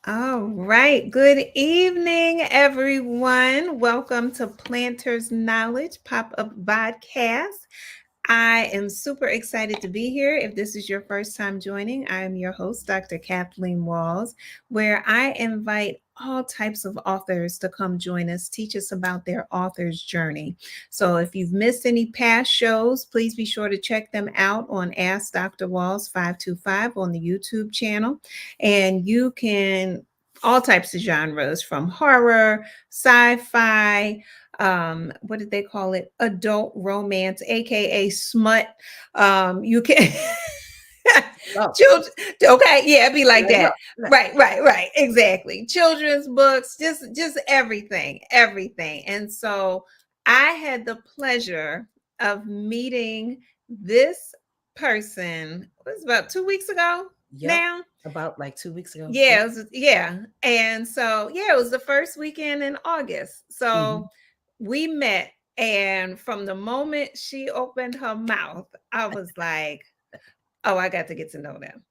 All right. Good evening, everyone. Welcome to Planters Knowledge Pop-Up Vodcast. I am super excited to be here. If this is your first time joining, I am your host, Dr. Kathleen Walls, where I invite all types of authors to come join us, teach us about their author's journey. So if you've missed any past shows, please be sure to check them out on Ask Dr. Walls 525 on the YouTube channel. And you can all types of genres from horror, sci-fi, what did they call it, adult romance, aka smut. You can Oh, children, okay, yeah, it'd be like well, that. Right, exactly. Children's books, just everything. And so I had the pleasure of meeting this person, it was about 2 weeks ago yep. now. About like 2 weeks ago. Yeah, yeah. And so, yeah, it was the first weekend in August. Hmm. So we met, and from the moment she opened her mouth, I was like, oh, I got to get to know them.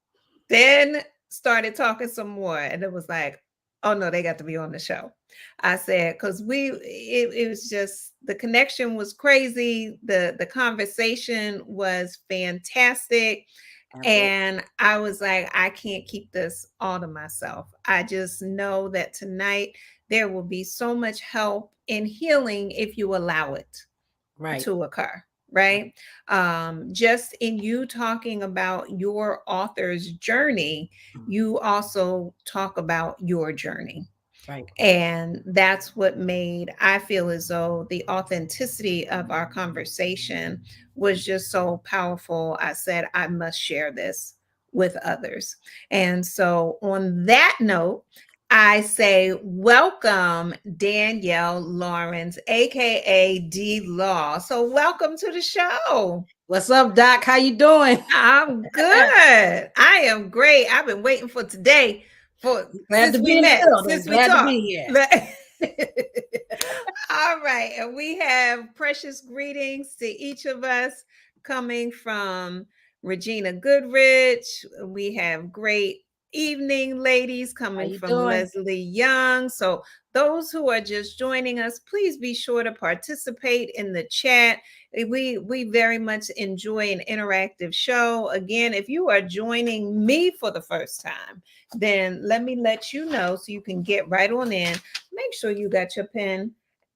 Then started talking some more, and it was like, oh no, they got to be on the show. I said, because it was just the connection was crazy. The conversation was fantastic. Absolutely. And I was like, I can't keep this all to myself. I just know that tonight there will be so much help in healing if you allow it Right. to occur, right? Just in you talking about your author's journey, you also talk about your journey. Right. And that's what made, I feel as though the authenticity of our conversation was just so powerful. I said, I must share this with others. And so, on that note, I say, welcome, Danielle Lawrence, aka DLaw. So, welcome to the show. What's up, Doc? How you doing? I'm good. I am great. I've been waiting for today for Glad to since we be in the met, building. since we Glad to talked. be here. All right. And we have precious greetings to each of us coming from Regina Goodrich. We have great evening ladies How coming you from doing? Leslie Young. So, those who are just joining us, please be sure to participate in the chat. We very much enjoy an interactive show. Again, if you are joining me for the first time, then let me let you know so you can get right on in. Make sure you got your pen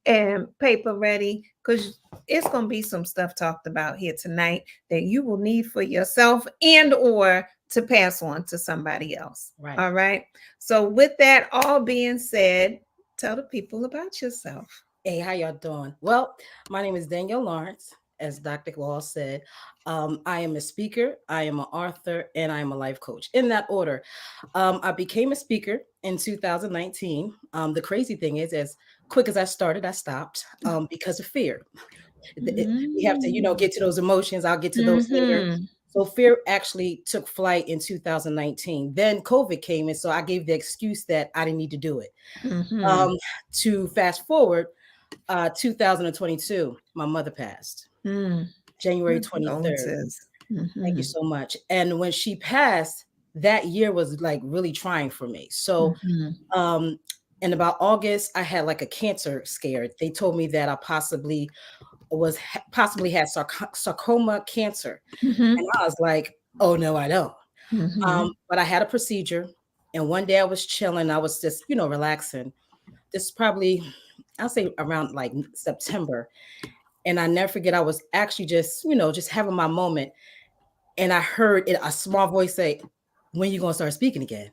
and paper ready, because it's going to be some stuff talked about here tonight that you will need for yourself and or to pass on to somebody else. Right. All right. So with that all being said, tell the people about yourself. Hey, how y'all doing? Well, my name is Danielle Lawrence, as Dr. Law said. I am a speaker, I am an author, and I am a life coach. In that order, I became a speaker in 2019. The crazy thing is, as quick as I started, I stopped because of fear. We have to, Mm. get to those emotions. I'll get to those later. Mhm. So fear actually took flight in 2019. Then COVID came, and so I gave the excuse that I didn't need to do it. Mhm. Um, to fast forward, 2022, my mother passed Mm. January My 23rd. condolences. Thank you Mhm. so much. And when she passed, that year was like really trying for me. So, Mhm. um, in about August, I had like a cancer scare. They told me that I possibly had sarcoma cancer, and Mhm. I was like, "Oh no, I don't." Mhm. But I had a procedure, and one day I was chilling. I was just, relaxing. This is probably, I'll say around like September, and I never forget. I was actually just, just having my moment, and I heard a small voice say, "When you gonna start speaking again?"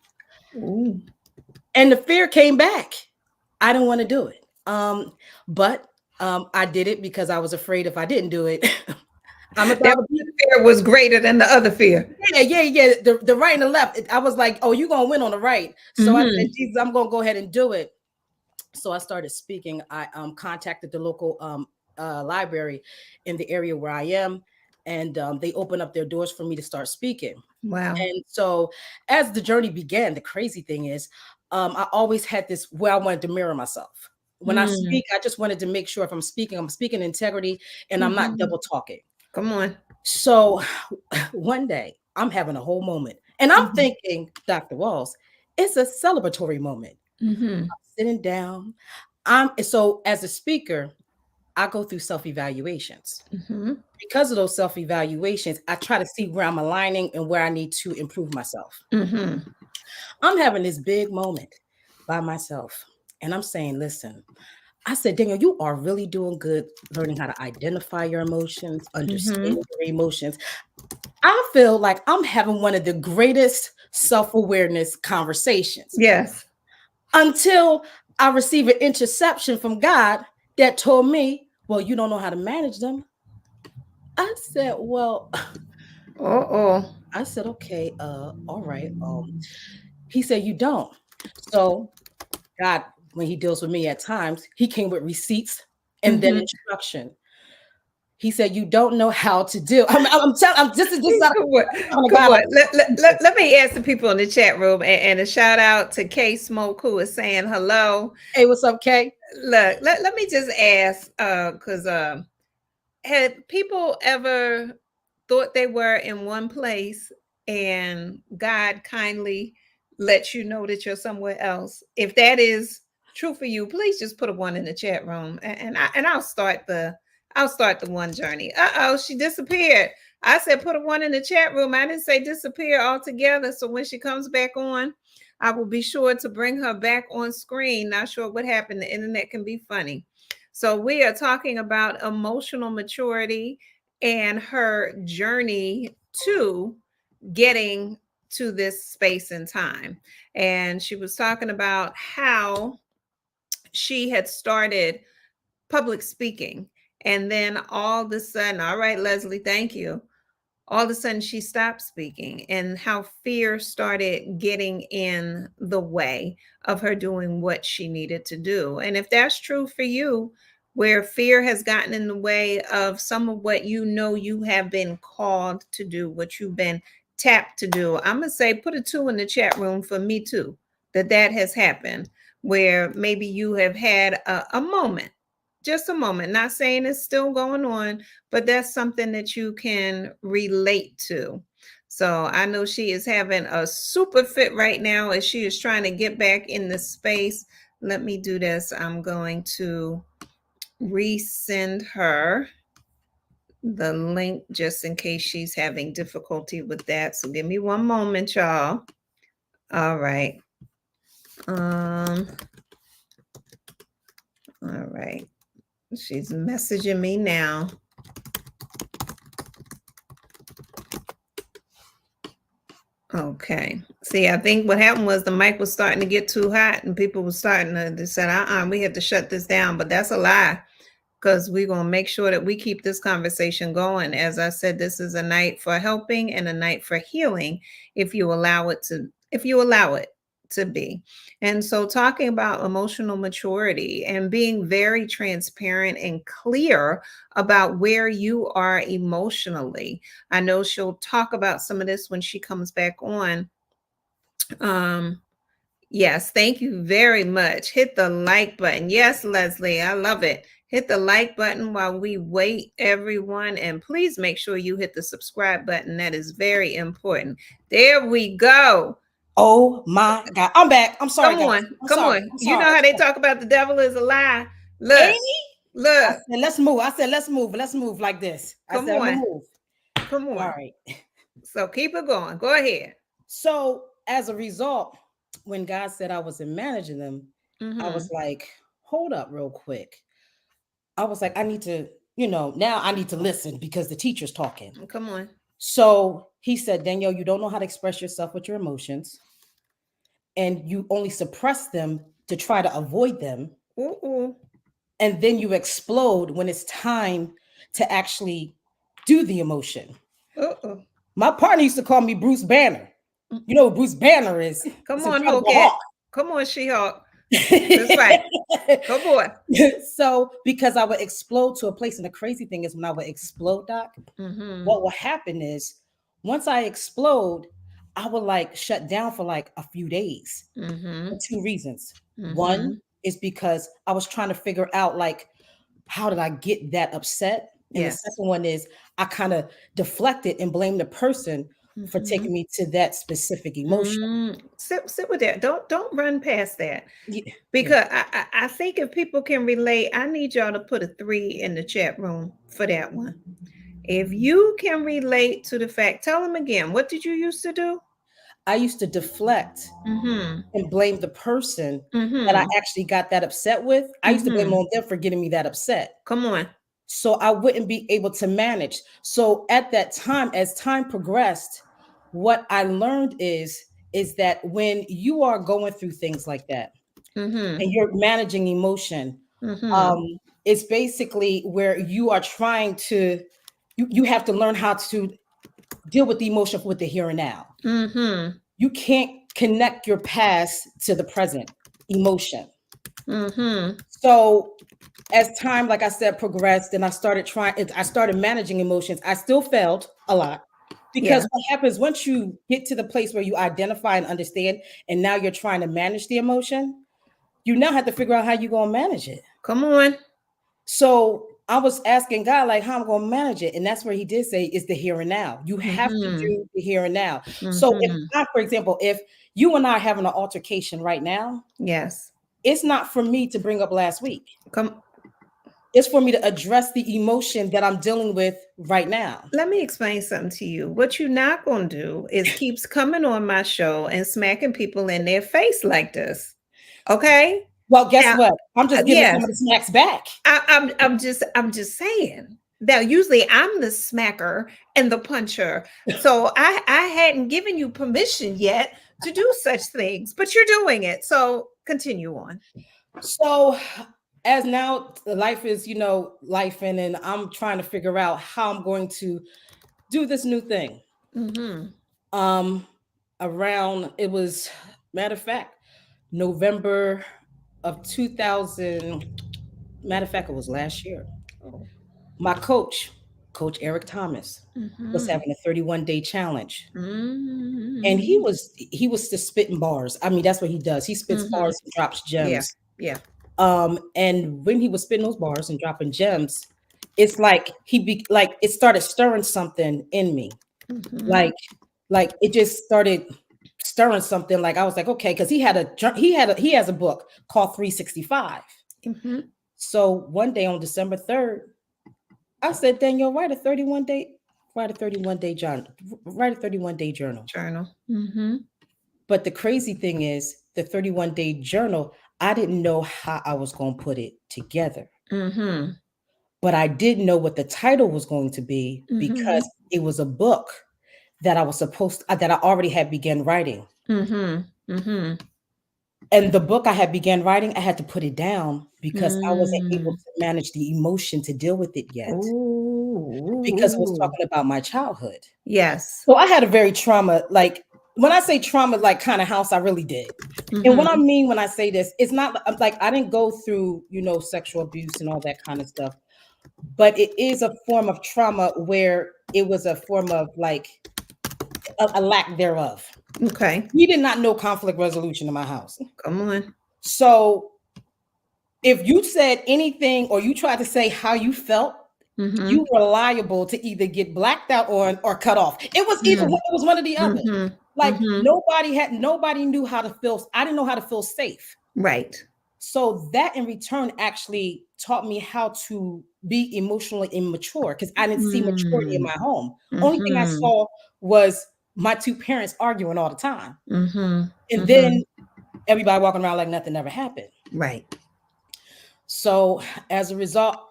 Ooh. And the fear came back. I didn't want to do it. But I did it because I was afraid if I didn't do it, I'm about That to be. one fear was greater than the other fear. Yeah. The right and the left. I was like, oh, you're gonna win on the right. So I said, Mhm. Jesus, I'm gonna go ahead and do it. So I started speaking. I contacted the local library in the area where I am, and they opened up their doors for me to start speaking. Wow. And so, as the journey began, the crazy thing is, I always had this where I wanted to mirror myself. When I Mm. speak, I just wanted to make sure if I'm speaking integrity and I'm not Mhm. double talking. Come on. So one day I'm having a whole moment and I'm Mhm. thinking, Dr. Walls, It's a celebratory moment. Mm-hmm. Sitting down. So as a speaker, I go through self-evaluations. Mm-hmm. Because of those self-evaluations, I try to see where I'm aligning and where I need to improve myself. Mm-hmm. I'm having this big moment by myself. And I'm saying, listen, I said, Daniel, you are really doing good learning how to identify your emotions, Mm-hmm. understand your emotions. I feel like I'm having one of the greatest self awareness conversations Yes. until I receive an interception from God that told me, well, you don't know how to manage them. I said, well, Uh-oh. I said, okay, all right. He said, you don't. So God, when he deals with me at times, he came with receipts and then Mm-hmm. instruction. He said, you don't know how to do. I'm telling, this is not Come on. talking Come about on. like Let me ask the people in the chat room and a shout out to K Smoke who is saying hello. hey, what's up, Kay? Look, let me just ask, because had people ever thought they were in one place and God kindly lets you know that you're somewhere else? If that is true for you, please just put a one in the chat room, and I'll start the one journey. Uh-oh, she disappeared. I said put a one in the chat room. I didn't say disappear altogether. So when she comes back on, I will be sure to bring her back on screen. Not sure what happened. The internet can be funny. So we are talking about emotional maturity and her journey to getting to this space and time. And she was talking about how she had started public speaking. And then all of a sudden, all right, Leslie, thank you, all of a sudden she stopped speaking, and how fear started getting in the way of her doing what she needed to do. And if that's true for you, where fear has gotten in the way of some of what you know you have been called to do, what you've been tapped to do, I'm going to say put a two in the chat room for me too, that has happened, where maybe you have had a moment, just a moment, not saying it's still going on, but that's something that you can relate to. So I know she is having a super fit right now as she is trying to get back in the space. Let me do this. I'm going to resend her the link just in case she's having difficulty with that. So give me one moment, y'all. All right. Um, all right. She's messaging me now. Okay. See, I think what happened was the mic was starting to get too hot and people were starting to, they said, we have to shut this down. But that's a lie, because we're going to make sure that we keep this conversation going. As I said, this is a night for helping and a night for healing if you allow it to, be. And so talking about emotional maturity and being very transparent and clear about where you are emotionally. I know she'll talk about some of this when she comes back on. Um, yes, thank you very much. Hit the like button. Yes, Leslie, I love it. Hit the like button while we wait, everyone. And please make sure you hit the subscribe button. That is very important. There we go. Oh my God. I'm back. I'm sorry, Come guys. on. I'm Come sorry. on. I'm You sorry. know how they talk about the devil is a lie. Look, Amy, I look. said, let's move. I said, let's move. Let's move like this. I Come said, I'm going to on. move. Come All on. right. So keep it going. Go ahead. So as a result, when God said I wasn't managing them, I Mm-hmm. was like, hold up real quick. I was like, I need to, now I need to listen because the teacher's talking. Come on. So he said, Danielle, you don't know how to express yourself with your emotions, and you only suppress them to try to avoid them. Ooh. And then you explode when it's time to actually do the emotion. Uh-oh. My partner used to call me Bruce Banner. You know who Bruce Banner is? Come It's on, Incredible Hulk. Hulk. Come on, She-Hulk. Let's fight. Come on. So, because I would explode to a place, and the crazy thing is, when I would explode, Doc, Mm-hmm. what will happen is, once I explode, I would like shut down for like a few days Mm-hmm. for two reasons. Mm-hmm. One is because I was trying to figure out like, how did I get that upset? And the Yes. second one is I kind of deflected and blamed the person for Mhm. taking me to that specific emotion. Sit with that. Don't run past that Yeah, yeah. because I think if people can relate, I need y'all to put a 3 in the chat room for that one. If you can relate to the fact, tell them again. What did you used to do? I used to deflect Mm-hmm. and blame the person that I Mm-hmm. actually got that upset with. I used to blame Mm-hmm. on them for getting me that upset. Come on. So I wouldn't be able to manage. So at that time, as time progressed, what I learned is that when you are going through things like that Mm-hmm. and you're managing emotion, Mm-hmm. um, it's basically where you are trying to you have to learn how to deal with the emotion with the here and now. Mm-hmm. You can't connect your past to the present emotion. Mm-hmm. So as time, like I said, progressed and I started managing emotions. I still failed a lot Yeah. because what happens once you get to the place where you identify and understand, and now you're trying to manage the emotion, you now have to figure out how you're going to manage it. Come on. So I was asking God, like, how I'm going to manage it. And that's where he did say, is the here and now. You have to Mm-hmm. do the here and now. So if Mm-hmm. I, for example, if you and I are having an altercation right now, Yes. it's not for me to bring up last week. Come. It's for me to address the emotion that I'm dealing with right now. Let me explain something to you. What you're not going to do is keeps coming on my show and smacking people in their face like this. Okay? Well, guess Now, what? I'm just giving some yes, of the snacks back. I'm just saying. Now, usually I'm the smacker and the puncher. So I hadn't given you permission yet to do such things, but you're doing it. So continue on. So as now life is, life and I'm trying to figure out how I'm going to do this new thing. Mm-hmm. Um Around it was matter of fact, November of 2000, matter of fact, it was last year. Oh. My Coach Eric Thomas, was Mm-hmm. having a 31-day challenge. And he Mm-hmm. was he was just spitting bars. I mean, that's what he does. He spits Mm-hmm. bars and drops Yeah. gems. Yeah. And when he was spitting those bars and dropping gems, it's like like it started stirring something in me. Mm-hmm. Like it just started stirring something. Like I was like, okay, because he has a book called 365. Mm-hmm. So one day on December 3rd, I said, Daniel, write a 31-day journal. Write a 31-day journal. Journal. Mm-hmm. But the crazy thing is, the 31-day journal, I didn't know how I was going to put it together. Mm-hmm. But I did know what the title was going to be Mm-hmm. because it was a book that I already had begun writing. Mm-hmm. Mm-hmm. And the book I had began writing, I had to put it down because I wasn't able Mm. to manage the emotion to deal with it yet because it was Ooh. talking about my childhood. Yes. So I had a very trauma, like when I say trauma, like kind of house, I really did. And what I Mm-hmm. mean when I say this, it's not like I didn't go through, sexual abuse and all that kind of stuff, but it is a form of trauma where it was a form of like a lack thereof. Okay. We did not know conflict resolution in my house. Come on. So if you said anything or you tried to say how you felt, Mm-hmm. you were liable to either get blacked out on or cut off. It was one or the other. Mm-hmm. Like Mm-hmm. nobody knew how to feel. I didn't know how to feel safe. Right. So that in return actually taught me how to be emotionally immature because I didn't see maturity in Mm. my home. Only thing I Mm-hmm. saw was my two parents arguing all the time. Mm-hmm. And Mm-hmm. then everybody walking around like nothing ever happened. Right. So as a result,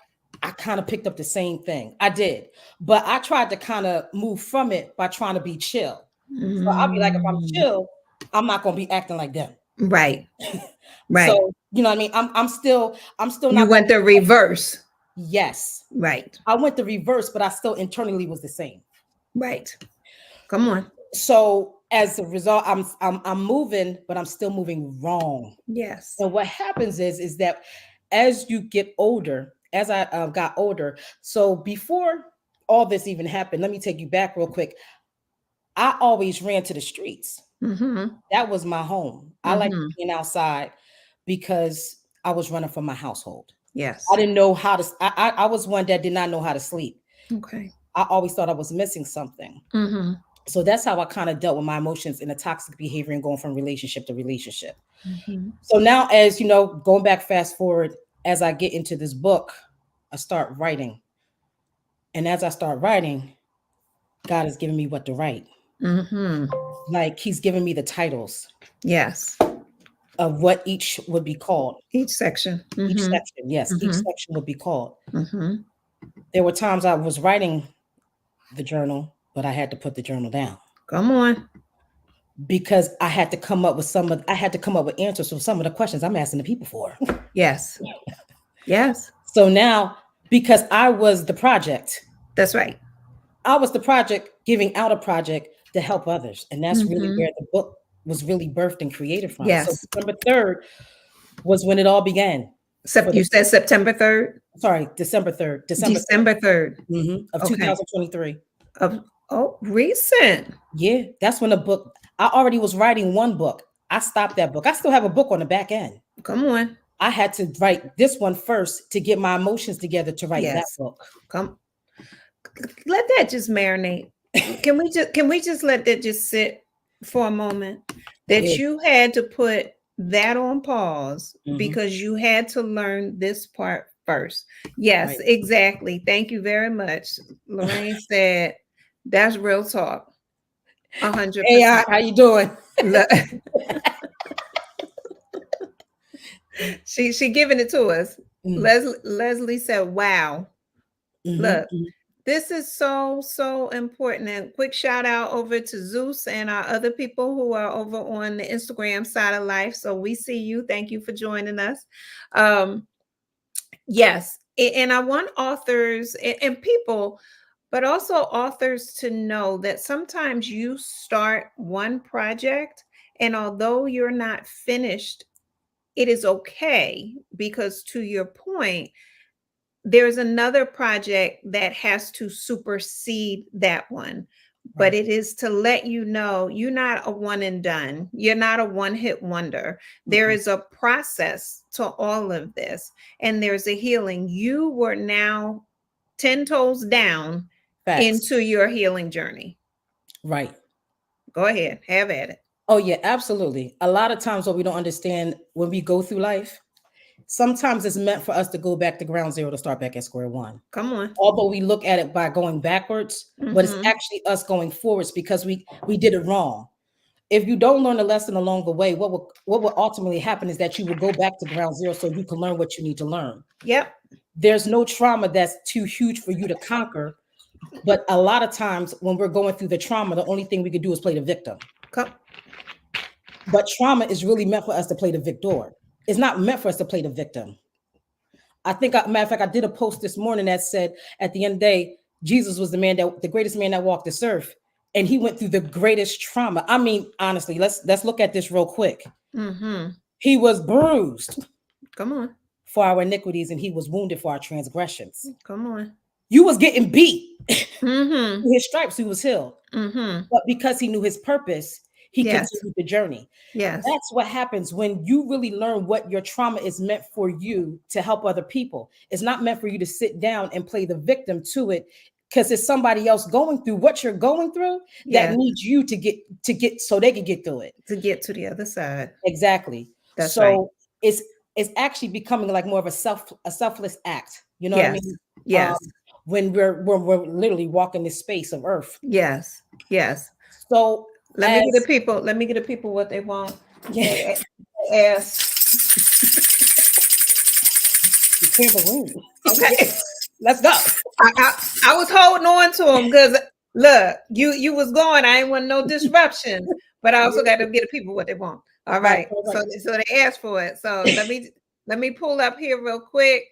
I kind of picked up the same thing. I did, but I tried to kind of move from it by trying to be chill. So I'll be like, if I'm Mm. chill, I'm not gonna be acting like them. Right. Right. So you know what I mean? I'm still You not gonna went the reverse. yes. Right. I went the reverse, but I still internally was the same. Right. Come on. So as a result, I'm moving, but I'm still moving wrong. Yes. And what happens is that as you get older, as I got older, so before all this even happened, let me take you back real quick. I always ran to the streets. Mm-hmm. That was my home. I liked Mm-hmm. being outside because I was running from my household. I Yes. didn't know how to. I was one that did not know how to sleep. Okay. I always thought I was missing something. Mm-hmm. So that's how I kind of dealt with my emotions in a toxic behavior and going from relationship to relationship. Mm-hmm. So now, as you know, going back fast forward, as I get into this book, I start writing. And as I start writing, God has given me what to write. Mm-hmm. Like he's given me the titles Yes. of what each would be called. Each section. Each Mm-hmm. section, yes, each Mm-hmm. section would be called. Mm-hmm. There were times I was writing the journal, but I had to put the journal down Come on. because I had to come up with answers for some of the questions I'm asking the people for. Yes. Yes. So now, because That's right. I was the project giving out a project to help others. And that's really Mm-hmm. where the book was really birthed and created from. So Yes. December 3rd was when it all began. You said September 3rd? December 3rd, December 3rd. of Okay. 2023. Of recent. Yeah, that's when the book, I already was writing one book. I stopped that book. I still have a book on the back end. Come on. I had to write this one first to get my emotions together to write that Yes. book. Come. Let that just marinate. Can we just let that just sit for a moment? That Yeah. you had to put that on pause Mhm. because you had to learn this part first. Yes, Right. exactly. Thank you very much. Lorraine said that's real talk. 100%. AI, how you doing? Look, she giving it to us. Mm. Leslie said, "Wow, Mhm, look, mhm. this is so important." And quick shout out over to Zeus and our other people who are over on the Instagram side of life. So we see you. Thank you for joining us. Um, yes, and I want authors and people, but also authors to know that sometimes you start one project, and although you're not finished, it is okay because, to your point, there's another project that has to supersede that one. But Right. it is to let you know you're not a one and done. You're not a one hit wonder. There Mm-mm. is a process to all of this, and there's a healing. You were now 10 toes down Facts. into your healing journey. Right. Go ahead, have at it. Oh yeah, absolutely. A lot of times what we don't understand when we go through life, sometimes it's meant for us to go back to ground zero to start back at square one. Come on. Although we look at it by going backwards, but it's Mm-hmm. actually us going forwards because we did it wrong. If you don't learn a lesson along the way, what will ultimately happen is that you will go back to ground zero so you can learn what you need to learn. Yep. There's no trauma that's too huge for you to conquer. But a lot of times when we're going through the trauma, the only thing we can do is play the victim. Come. But trauma is really meant for us to play the victor. It's not meant for us to play the victim. I think, matter of fact, I did a post this morning that said, at the end of the day, Jesus was the greatest man that walked this earth, and he went through the greatest trauma. I mean, honestly, let's look at this real quick. Mm-hmm. He was bruised Come on. for our iniquities, and he was wounded for our transgressions. Come on. You was getting beat. Mm-hmm. His stripes, he was healed. Mm-hmm. But because he knew his purpose, he Yes. continued the journey. Yes. That's what happens when you really learn what your trauma is meant for you to help other people. It's not meant for you to sit down and play the victim to it because it's somebody else going through what you're going through that Yeah. needs you to get so they can get through it. To get to the other side. Exactly. That's right. So it's actually becoming like more of a selfless act. You know what I Yes. mean? Yes. When we're literally walking this space of earth. Yes. Yes. So Let me get the people what they want. yeah, They ask. you clear the room. Okay. Let's go. I was holding on to them because look, you was going. I ain't want no disruption, but I also got to get the people what they want. All Right, right. right. So they asked for it. So let me pull up here real quick.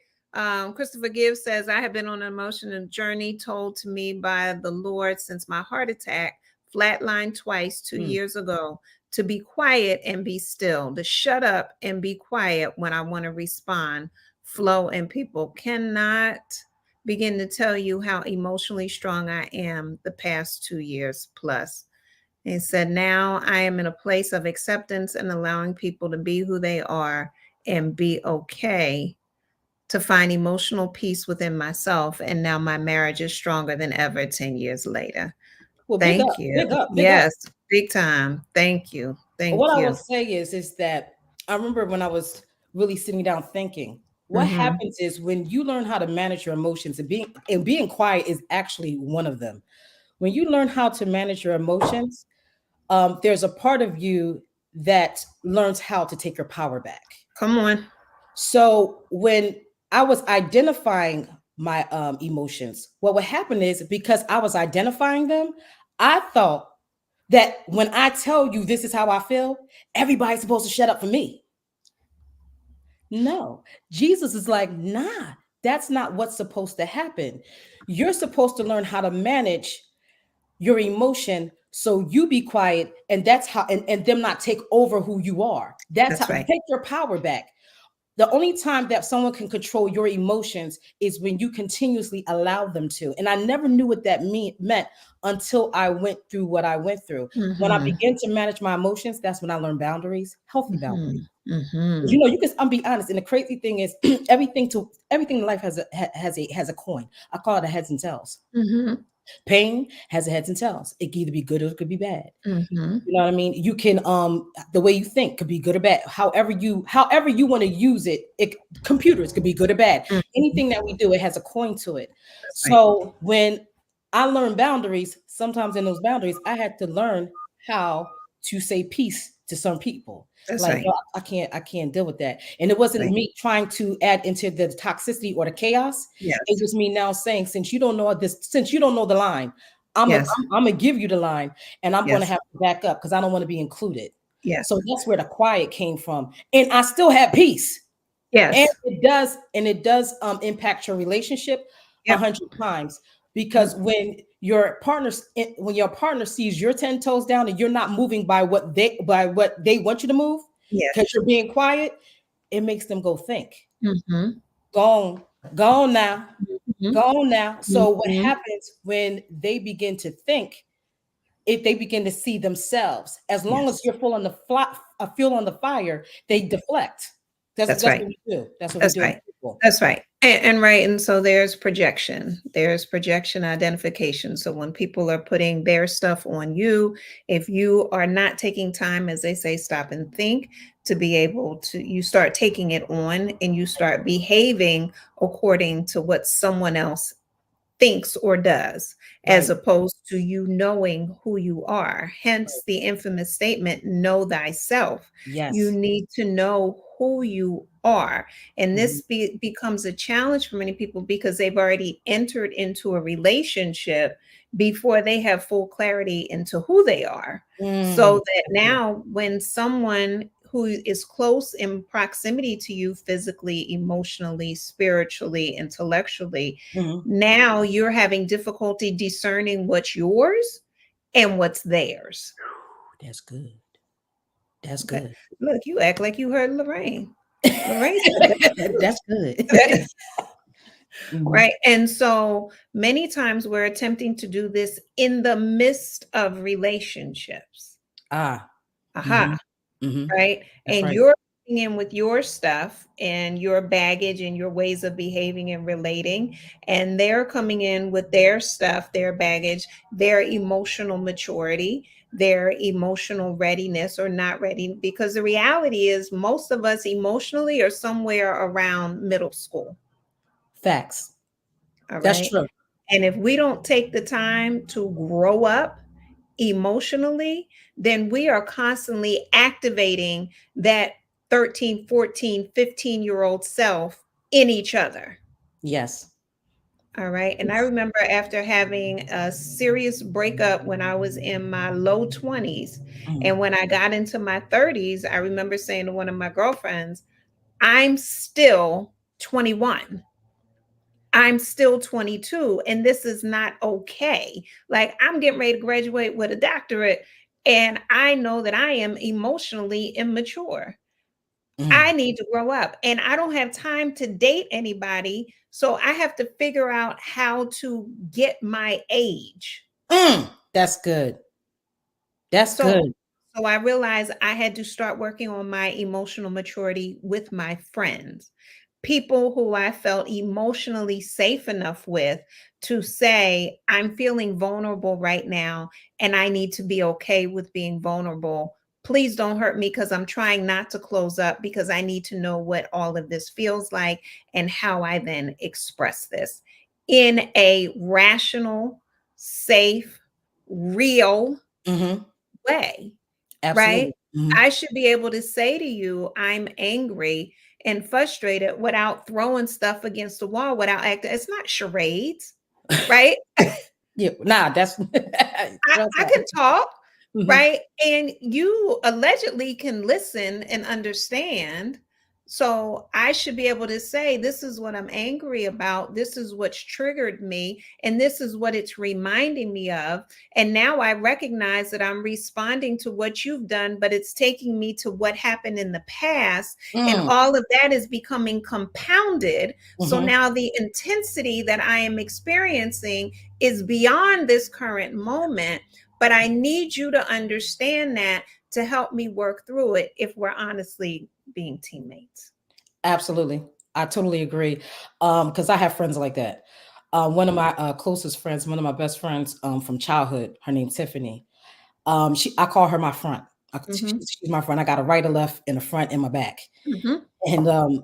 Christopher Gibbs says, I have been on an emotional journey told to me by the Lord since my heart attack flatlined twice 2 years ago to be quiet and be still, to shut up and be quiet when I want to respond. Flow, and people cannot begin to tell you how emotionally strong I am the past 2 years plus. And he said, now I am in a place of acceptance and allowing people to be who they are and be okay, to find emotional peace within myself. And now my marriage is stronger than ever 10 years later. Well, Thank you. big up, big up. Yes, big time. Thank you. What Thank I will you. say is that I remember when I was really sitting down thinking, what Mhm. happens is when you learn how to manage your emotions, and being quiet is actually one of them. When you learn how to manage your emotions, there's a part of you that learns how to take your power back. Come on. So when I was identifying my emotions, what would happen is because I was identifying them, I thought that when I tell you this is how I feel, everybody's supposed to shut up for me. No, Jesus is like, nah, that's not what's supposed to happen. You're supposed to learn how to manage your emotion so you be quiet, and that's how, and them not take over who you are. That's how That's right. take your power back. The only time that someone can control your emotions is when you continuously allow them to. And I never knew what that meant until I went through what I went through. When I Mhm. began to manage my emotions, that's when I learned boundaries, healthy boundaries. Mhm. Mhm. You know, you can. I'm be honest. And the crazy thing is, everything in life has a coin. I call it a heads and tails. Mhm. Pain has a heads and tails. It can either be good or it could be bad. Mhm. You know what I mean? You can the way you think could be good or bad. However you want to use it, computers could be good or bad. Mhm. Anything that we do, it has a coin to it. That's right. So when I learned boundaries, sometimes in those boundaries, I had to learn how to say peace to some people. That's Like, right. no, I can't deal with that. And it That's wasn't right. me trying to add into the toxicity or the chaos. It Yes. was me now saying, since you don't know the line, I'm a, Yes. I'm gonna give you the line, and I'm going to Yes. have to back up because I don't want to be included. Yes. So that's where the quiet came from, and I still have peace. And Yes. it does impact your relationship a Yep. hundred times because Yep. when your partner sees you're 10 toes down and you're not moving by what they want you to move because Yes. you're being quiet, it makes them go think. Mhm. Go on, go on now, go Mhm. on now. So what Mhm. happens when they begin to think? If they begin to see themselves, as long as Yes. you're full on fuel on the fire, they deflect. That's That's that's right. what we do. That's what we That's do as right. people. That's right. And right. And so there's projection. There's projection identification. So when people are putting their stuff on you, if you are not taking time, as they say, stop and think to be able to, you start taking it on and you start behaving according to what someone else thinks or does, as Right. opposed to you knowing who you are. Hence the infamous statement, know thyself. You Yes. need to know who you are. And Mhm. this becomes a challenge for many people because they've already entered into a relationship before they have full clarity into who they are. So that That's good. now, when someone who is close in proximity to you physically, emotionally, spiritually, intellectually, Mhm. now you're having difficulty discerning what's yours and what's theirs. That's good. That's Okay. good. Look, you act like you heard Lorraine. Lorraine said that's good. That's good. That is Mhm. right. And so many times we're attempting to do this in the midst of relationships. Ah. Aha. Mhm. Mhm. Right? That's And right. you're coming in with your stuff and your baggage and your ways of behaving and relating, and they're coming in with their stuff, their baggage, their emotional maturity, their emotional readiness or not ready. Because the reality is, most of us emotionally are somewhere around middle school. Facts. All That's right. true. And if we don't take the time to grow up emotionally, then we are constantly activating that 13, 14, 15-year-old self in each other. Yes. All right. And I remember after having a serious breakup when I was in my low 20s, Mhm. and when I got into my 30s, I remember saying to one of my girlfriends, I'm still 21. I'm still 22 and this is not okay. Like, I'm getting ready to graduate with a doctorate and I know that I am emotionally immature. I Mm. need to grow up and I don't have time to date anybody. So I have to figure out how to get my age. That's good. That's So good. so I realized I had to start working on my emotional maturity with my friends. people who I felt emotionally safe enough with to say, I'm feeling vulnerable right now, and I need to be okay with being vulnerable. Please don't hurt me because I'm trying not to close up because I need to know what all of this feels like and how I then express this in a rational, safe, real Mm-hmm. way, right? Absolutely. Mm-hmm. I should be able to say to you, I'm angry and frustrated without throwing stuff against the wall, without acting. It's not charades, right? Yeah. Nah, that's I can talk, mm-hmm. right? And you allegedly can listen and understand. So I should be able to say, this is what I'm angry about. This is what's triggered me. And this is what it's reminding me of. And now I recognize that I'm responding to what you've done, but it's taking me to what happened in the past. And Mm. all of that is becoming compounded. So Mm-hmm. now the intensity that I am experiencing is beyond this current moment, but I need you to understand that to help me work through it if we're honestly being teammates. Absolutely. I totally agree. Because I have friends like that. One of my closest friends, one of my best friends from childhood, her name's Tiffany. I call her my front. Mm-hmm. She's my front. I got a right, a left, and a front and my back. Mm-hmm. And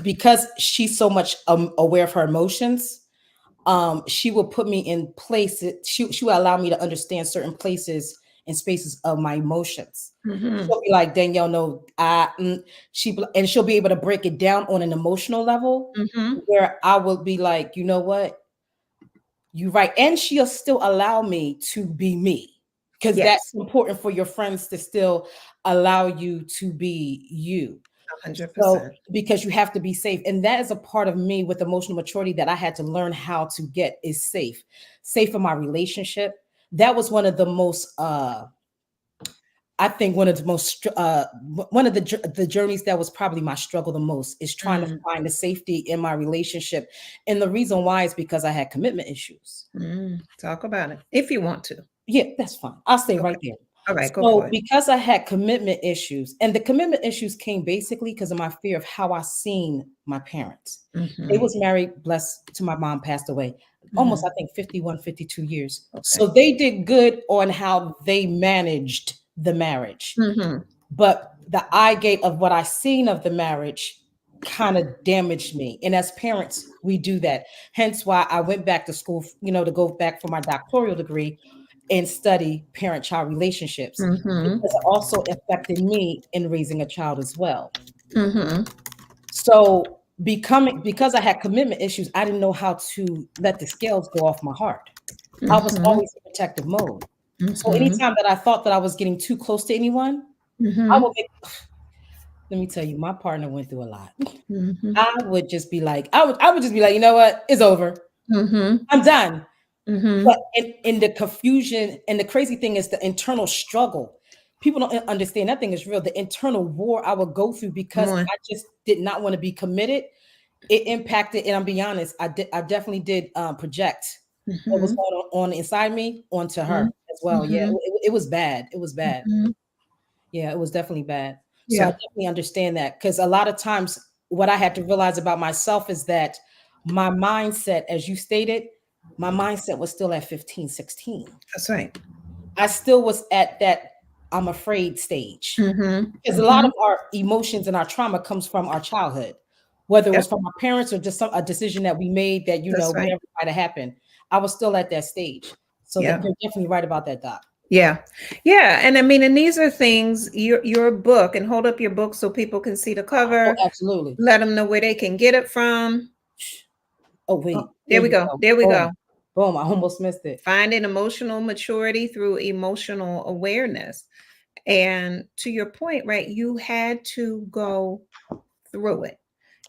because she's so much aware of her emotions, she will put me in places. She will allow me to understand certain places and spaces of my emotions. Mm-hmm. She'll be like, Danielle, no, and she'll be able to break it down on an emotional level Mm-hmm. where I will be like, you know what, you right, and she'll still allow me to be me because that's Yes, important for your friends to still allow you to be you. 100%. So, because you have to be safe. And that is a part of me with emotional maturity that I had to learn how to get is safe. Safe in my relationship. That was one of the most I think one of the most one of the journeys that was probably my struggle the most is trying to Mm, find the safety in my relationship. And the reason why is because I had commitment issues. talk about it if you want to. Yeah, that's fine. I'll stay Okay. right there. All right, go So, for it. because I had commitment issues, and the commitment issues came basically because of my fear of how I seen my parents. They Mm-hmm. was married, blessed to my mom passed away, almost Mm-hmm. I think 51, 52 years. Okay. So they did good on how they managed the marriage. Mm-hmm. But the eye gate of what I seen of the marriage kind of damaged me. And as parents, we do that. Hence why I went back to school, to go back for my doctoral degree and study parent-child relationships Mm-hmm. because it also affected me in raising a child as well. Mm-hmm. So because I had commitment issues, I didn't know how to let the scales go off my heart. I was Mm-hmm. always in protective mode. So Mm-hmm. anytime that I thought that I was getting too close to anyone, I Mm-hmm. would make let me tell you, my partner went through a lot. Mm-hmm. I would just be like, I would just be like, you know what? It's over. Mm-hmm. I'm done. Mm-hmm. But in the confusion, and the crazy thing is the internal struggle. People don't understand that thing is real. The internal war I would go through Come because on. I just did not want to be committed. It impacted, and I'm being honest, I definitely did project what was Mm-hmm. going on inside me onto her as well. Yeah, Mm-hmm. it was bad. It was bad. Mm-hmm. Yeah, it was definitely bad. So I Yeah, definitely understand that because a lot of times what I had to realize about myself is that my mindset, as you stated, my mindset was still at 15, 16. that's right. I still was at that I'm afraid stage. Mm-hmm. Because a lot Mm-hmm. of our emotions and our trauma comes from our childhood, whether it Yep, was from our parents or just a decision that we made that, that's right. whatever might have happened. I was still at that stage. So that Yeah. you're definitely right about that, Doc. Yeah. Yeah. And I mean, and these are things, your book, and hold up your book so people can see the Oh, cover, absolutely. let them know where they can get it from. Oh, Oh, wait. There there we you go. go. There we go. Boom. Boom. I almost missed it. Finding emotional maturity through emotional awareness. And to your point, right, you had to go through it.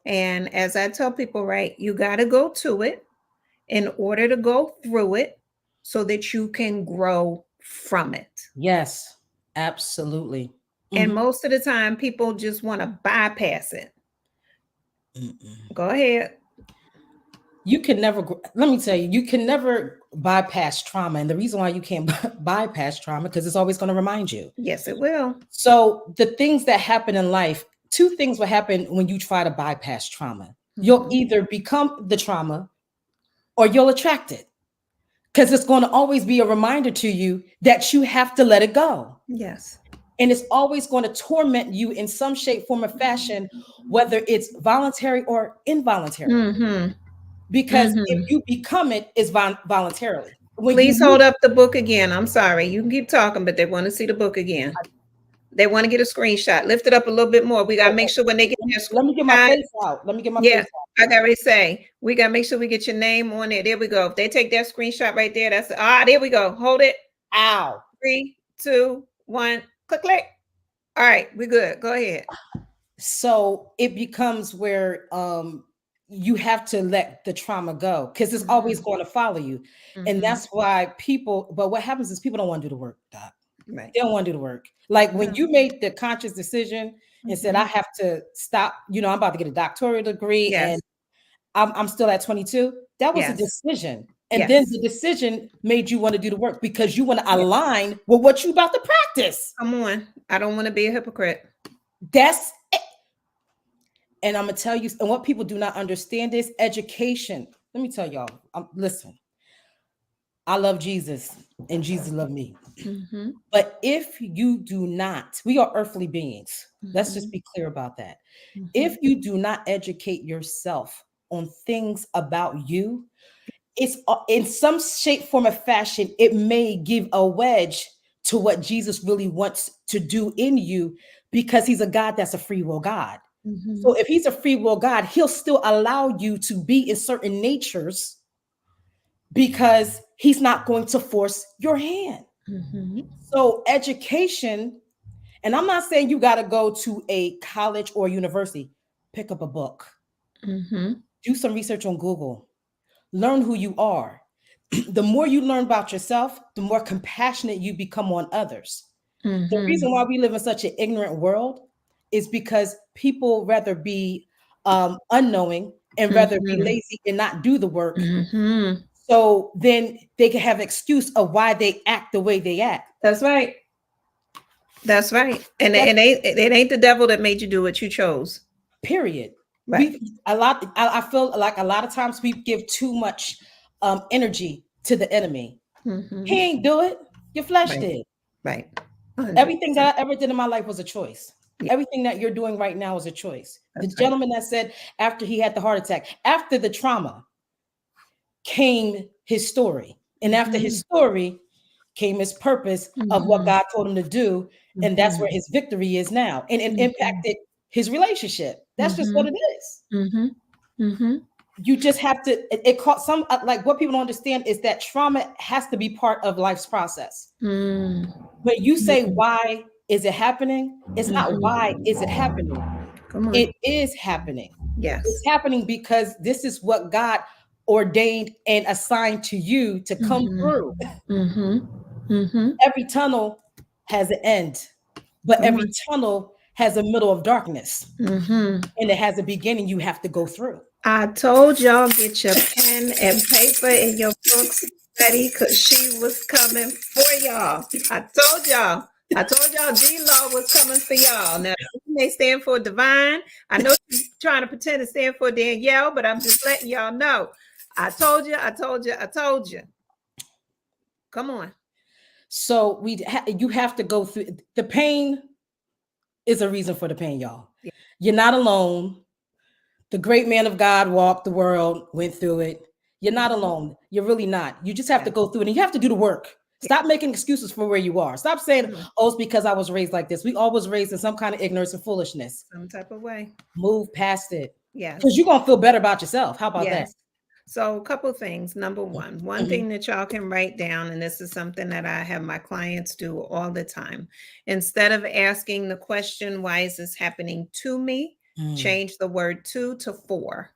And as I tell people, right, you got to go to it in order to go through it so that you can grow from it. Yes, absolutely. And Mhm. most of the time, people just want to bypass it. Mm-mm. Go ahead. You can never, let me tell you, you can never bypass trauma. And the reason why you can't bypass trauma, because it's always going to remind you. Yes, it will. So the things that happen in life two things will happen when you try to bypass trauma. You'll Mhm. either become the trauma or you'll attract it, because it's going to always be a reminder to you that you have to let it go. Yes. And it's always going to torment you in some shape, form, or fashion, whether it's voluntary or involuntary. Mhm. Because if Mhm. you become it, it's voluntarily. When you Please move, hold up the book again. I'm sorry. You can keep talking, but they want to see the book again. They want to get a screenshot. Lift it up a little bit more. We got to oh, make oh, sure when they get their let me get my screenshot. face out. Let me get my Yeah, face out. I got to say, we got to make sure we get your name on there. There we go. If they take that screenshot right there, that's there we go. Hold it. Ow. 3, 2, 1. Click, click. All right, we good. Go ahead. So it becomes where you have to let the trauma go, because it's always Mhm. going to follow you. And Mhm. that's why people, but what happens is people don't want to do the work, Doc. Right. They don't want to do the work. Like when No. you made the conscious decision and said, I Mhm. have to stop, I'm about to get a doctoral degree and Yes. I'm still at 22. That was a Yes. decision. And then Yes. the decision made you want to do the work because you want to Yeah. align with what you about to practice. Come on. I don't want to be a hypocrite. That's it. And I'm gonna tell you, and what people do not understand is education. Let me tell y'all, listen, I love Jesus and Jesus loved me. Mhm. But if you do not, we are earthly beings. Let's just Mhm. be clear about that. If Mhm. you do not educate yourself on things about you, it's in some shape, form, or fashion, it may give a wedge to what Jesus really wants to do in you, because he's a God that's a free will God. So Mhm. if he's a free will God, he'll still allow you to be in certain natures because he's not going to force your hand. Mhm. So education, and I'm not saying you got to go to a college or university. Pick up a book, Mhm. do some research on Google, learn who you are. The more you learn about yourself, the more compassionate you become on others. The reason Mhm. why we live in such an ignorant world is because people rather be unknowing and rather be Mhm. lazy and not do the work. Mhm. So then they can have an excuse of why they act the way they act. That's right. That's right. And That's it ain't the devil that made you do it. You chose. period. Right. We a lot. I feel like a lot of times we give too much energy to the enemy. He Mhm. ain't do it. Your flesh Right. did. Right. Everything 100%. that I ever did in my life was a choice. Yeah, Everything that you're doing right now is a choice. The that's right. gentleman that said after he had the heart attack, after the trauma came his story. And after his Mhm. story came his purpose of what Mhm. God told him to do. And that's where Mhm. his victory is now. And it Mhm. impacted his relationship. That's just what Mhm. it is. Mhm. Mhm. You just have to, it caught some, like what people don't understand is that trauma has to be part of life's process. Mm. When you say, Mhm. why is it happening? It's not why Mhm. is it happening. Come It on. is happening. It's Yes. happening because this is what God ordained and assigned to you to come Mhm. through. Mhm. Mhm. Every tunnel has an end, but Come every on. tunnel has a middle of darkness, Mhm. and it has a beginning you have to go through. I told y'all get your pen and paper and your books ready because she was coming for y'all. I told y'all. I told y'all DLaw was coming for y'all. Now they stand for divine. I know she's trying to pretend to stand for Danielle, but I'm just letting y'all know. I told you. I told you. I told you. Come on. So you have to go through the pain. Is a reason for the pain, y'all. Yeah. You're not alone. The great man of God walked the world, went through it. You're not Mhm. alone. You're really not. You just have to Yes. go through it, and you have to do the work. Yeah. Stop making excuses for where you are. Stop saying, Come on. oh, it's because I was raised like this. We all was raised in some kind of ignorance and foolishness. Some type of way. Move past it, because Yes. you're going to feel better about yourself. How about that? Yes. So, a couple things. Number one Mhm. thing that y'all can write down, and this is something that I have my clients do all the time. Instead of asking the question, why is this happening to me? Mm. Change the word to for.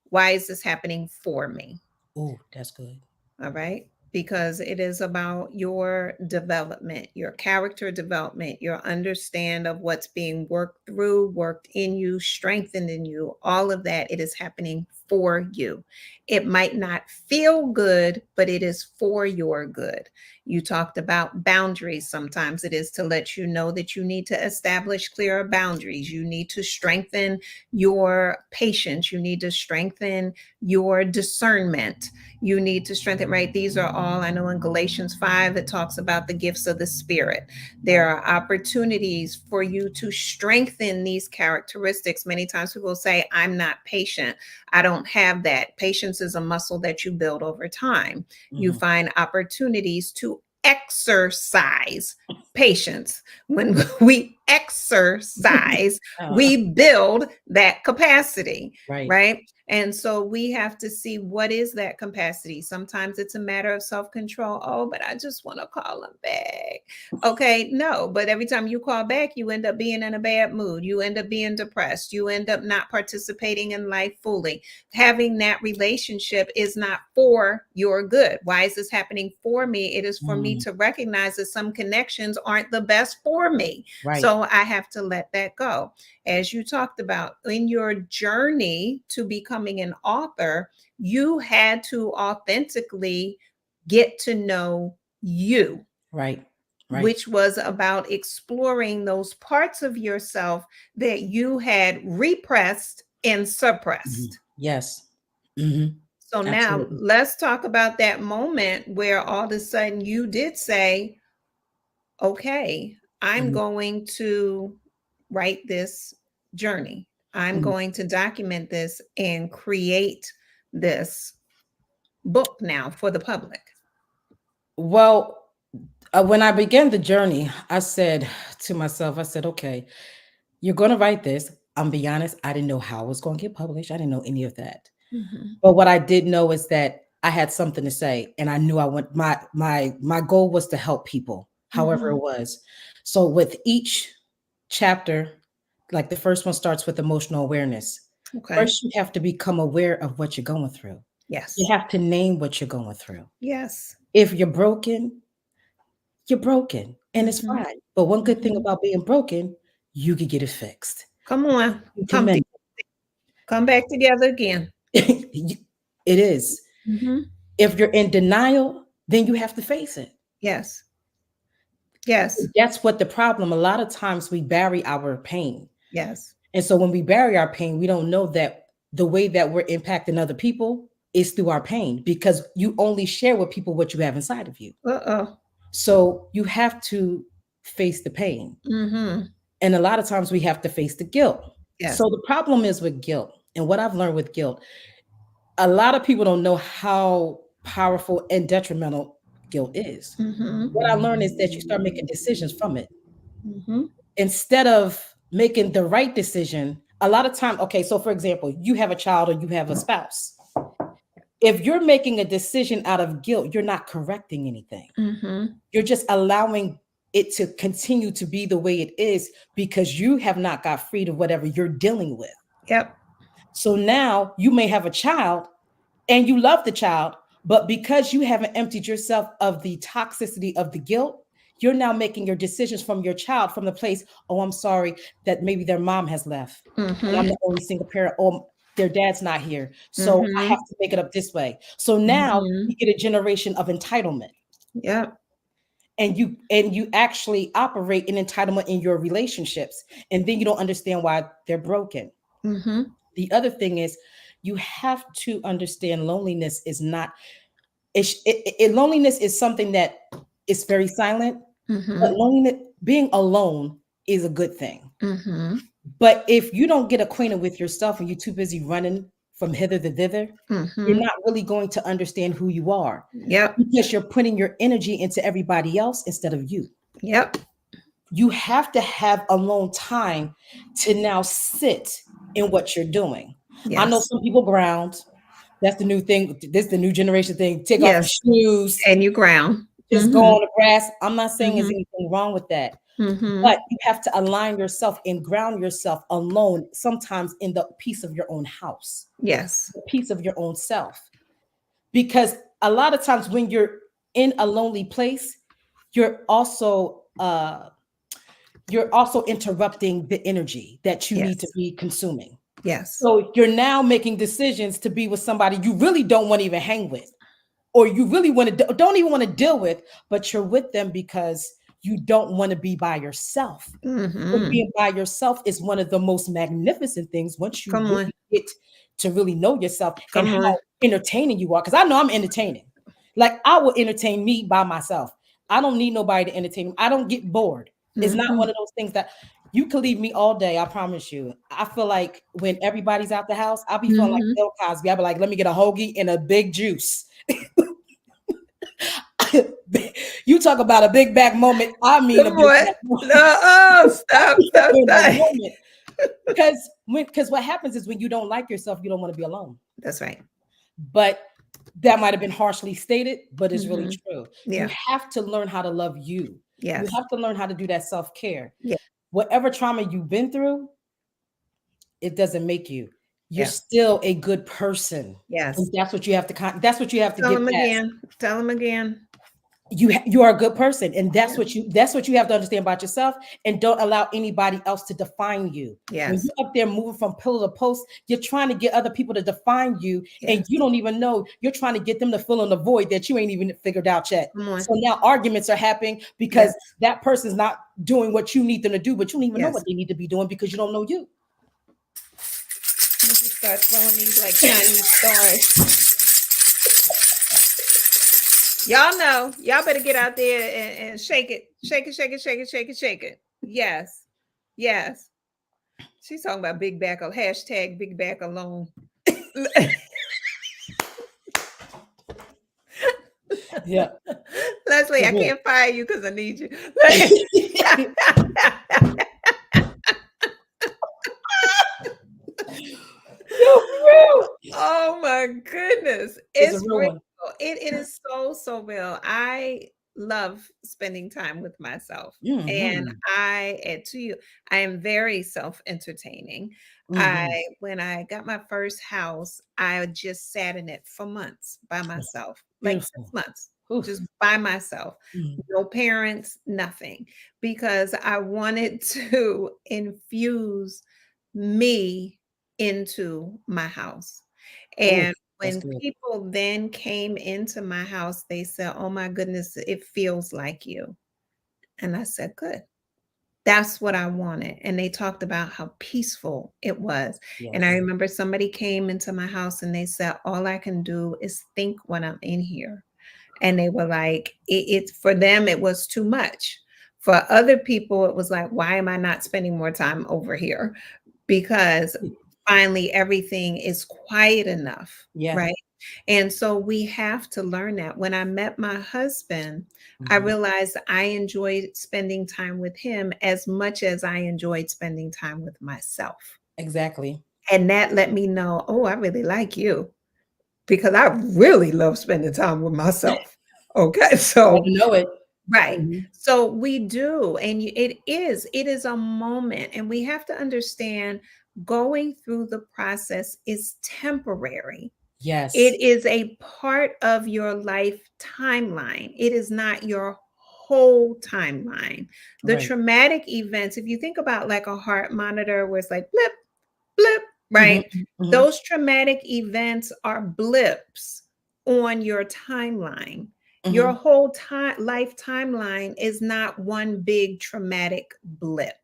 Why is this happening for me? Oh, that's good. All right. Because it is about your development, your character development, your understand of what's being worked through, worked in you, strengthened in you, all of that. It is happening for you. It might not feel good, but it is for your good. You talked about boundaries. Sometimes it is to let you know that you need to establish clearer boundaries. You need to strengthen your patience. You need to strengthen your discernment. You need to strengthen, right? These are all, I know in Galatians 5, it talks about the gifts of the Spirit. There are opportunities for you to strengthen these characteristics. Many times people say, I'm not patient. I don't have that. Patience is a muscle that you build over time. You Mhm. find opportunities to exercise patience. When we exercise, Uh, we build that capacity, right. right? And so we have to see what is that capacity. Sometimes it's a matter of self control. Oh, but I just want to call them back. Okay, no, but every time you call back, you end up being in a bad mood. You end up being depressed. You end up not participating in life fully. Having that relationship is not for your good. Why is this happening for me? It is for me Mm, to recognize that some connections aren't the best for me. right. So I have to let that go. As you talked about in your journey to becoming an author, you had to authentically get to know you, Right. Right. which was about exploring those parts of yourself that you had repressed and Mhm. suppressed. Yes. Hmm. So now Absolutely. let's talk about that moment where all of a sudden you did say, okay, I'm Mhm. going to write this journey. I'm Mhm. going to document this and create this book now for the public. Well, when I began the journey, I said to myself, I said, okay, you're going to write this. I'm be honest, I didn't know how it was going to get published. I didn't know any of that. Mhm. But what I did know is that I had something to say, and I knew I want my goal was to help people, however it Mhm. was. So with each chapter, like the first one starts with emotional awareness. Okay. First, you have to become aware of what you're going through. You Yes. have to name what you're going through. Yes. If you're broken, and it's Mhm. fine. But one good thing Mhm. about being broken, you can get it fixed. Come on. You can Come to, mend come back together again. it. It is. Mhm. If you're in denial, then you have to face it. Yes. Yes. That's what the problem. A lot of times we bury our pain. Yes. And so when we bury our pain, we don't know that the way that we're impacting other people is through our pain because you only share with people what you have inside of you. Uh-oh. So you have to face the pain. Mhm. And a lot of times we have to face the guilt. Yes. So the problem is with guilt. And what I've learned with guilt, a lot of people don't know how powerful and detrimental guilt is. Mhm. What I learned is that you start making decisions from it Mhm. instead of making the right decision. A lot of time, okay, so for example, you have a child or you have a spouse. If you're making a decision out of guilt, you're not correcting anything. Mhm. You're just allowing it to continue to be the way it is because you have not got freed of whatever you're dealing with. Yep. So now you may have a child and you love the child, but because you haven't emptied yourself of the toxicity of the guilt, you're now making your decisions from your child from the place, oh, I'm sorry that maybe their mom has left and I'm Mhm. the only single parent, or their dad's not here. So I have Mhm. to make it up this way. So now you Mhm. get a generation of entitlement. Yep. And you actually operate in entitlement in your relationships, and then you don't understand why they're broken. Mhm. The other thing is you have to understand loneliness is not loneliness is something that is very silent, but Mhm. loneliness, being alone, is a good thing. Mhm. But if you don't get acquainted with yourself and you're too busy running from hither to thither, you're Mhm. not really going to understand who you are Yep. because you're putting your energy into everybody else instead of you. Yep. You have to have alone time to now sit in what you're doing. I know Yes. some people ground. That's the new thing. This is the new generation thing. Take off your Yes. shoes, And you ground. just go Mhm. on the grass. I'm not saying there's Mhm. anything wrong with that, but Mhm. you have to align yourself and ground yourself alone, sometimes in the peace of your own house, Yes. the peace of your own self. Because a lot of times when you're in a lonely place, you're also you're also interrupting the energy that you need to Yes. be consuming. Yes. So you're now making decisions to be with somebody you really don't want to even hang with, or you really want to don't even want to deal with, but you're with them because you don't want to be by yourself. And Mm-hmm. being by yourself is one of the most magnificent things once you Come on. really get to really know yourself and Come how on. entertaining you are. Because I know I'm entertaining. Like I will entertain me by myself. I don't need nobody to entertain me. I don't get bored. It's not Mm-hmm. one of those things that you could leave me all day. I promise you. I feel like when everybody's out the house, I'll be feeling like Mm-hmm. Bill Cosby. I'll be like, let me get a hoagie and a big juice. You talk about a big back moment. I mean a Come big on. back moment. No, oh, stop, stop, In a stop. moment. Because what happens is when you don't like yourself, you don't want to be alone. That's right. But that might have been harshly stated, but it's really Mm-hmm. true. You Yeah. have to learn how to love you. You Yes. have to learn how to do that self-care. Yeah. Whatever trauma you've been through, it doesn't make you. You're Yes. still a good person. And Yes. that's what you have to that's what you have to Tell get him past. again. Tell him again. You are a good person, and Yeah. that's what you have to understand about yourself, and don't allow anybody else to define you. When Yes. you're up there moving from pillar to post, you're trying to get other people to define you, and Yes. you don't even know you're trying to get them to fill in the void that you ain't even figured out yet. Come on. So now arguments are happening because Yes. that person's not doing what you need them to do, but you don't even know Yes. what they need to be doing because you don't know you. I'm gonna just start throwing these like Chinese stars. Y'all know. Y'all better get out there and shake it. Shake it, shake it, shake it, shake it, shake it. Yes. Yes. She's talking about big back, hashtag big back alone. Yeah. Leslie, For I real. can't fire you because I need you. Yo, for real. Oh my goodness. It's a It's real real. one. It is so, so real. I love spending time with myself. And Hmm. to you, I am very self-entertaining. I Hmm. When I got my first house, I just sat in it for months by myself, like Beautiful. 6 months, just Oof. by myself. Mm. No parents, nothing, because I wanted to infuse me into my house. Oof. And That's when good. people then came into my house, they said, "Oh my goodness, it feels like you." And I said, "Good. That's what I wanted." And they talked about how peaceful it was. And I Yes. remember somebody came into my house and they said, "All I can do is think when I'm in here." And they were like, it's for them, it was too much. For other people, it was like, why am I not spending more time over here? Because finally everything is quiet enough, Yeah. right? And so we have to learn that. When I met my husband, I Mhm. realized I enjoyed spending time with him as much as I enjoyed spending time with myself. Exactly. And that let me know, oh, I really like you because I really love spending time with myself. Okay. Gotta So, know it. right. Mhm. So we do, and it is a moment, and we have to understand going through the process is temporary. Yes. It is a part of your life timeline. It is not your whole timeline. The Right. traumatic events, if you think about like a heart monitor where it's like blip, blip, Mhm. right? Mhm. Those traumatic events are blips on your timeline. Your Mhm. whole life timeline is not one big traumatic blip.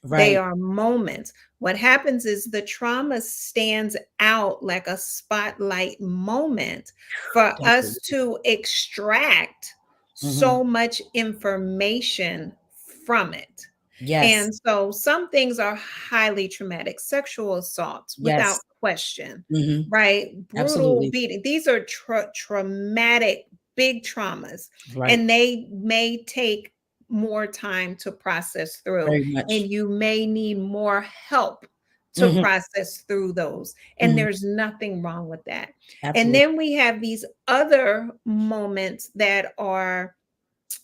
They Right. are moments. What happens is the trauma stands out like a spotlight moment for That's us it. to extract Mhm. so much information from it. Yes. And so some things are highly traumatic, sexual assaults without Yes. question, Mhm. right? Brutal Absolutely. beating. These are traumatic, big traumas, Right. and they may take more time to process through, Very and much. you may need more help to Mhm. process through those. And Mhm. there's nothing wrong with that. And Absolutely. then we have these other moments that are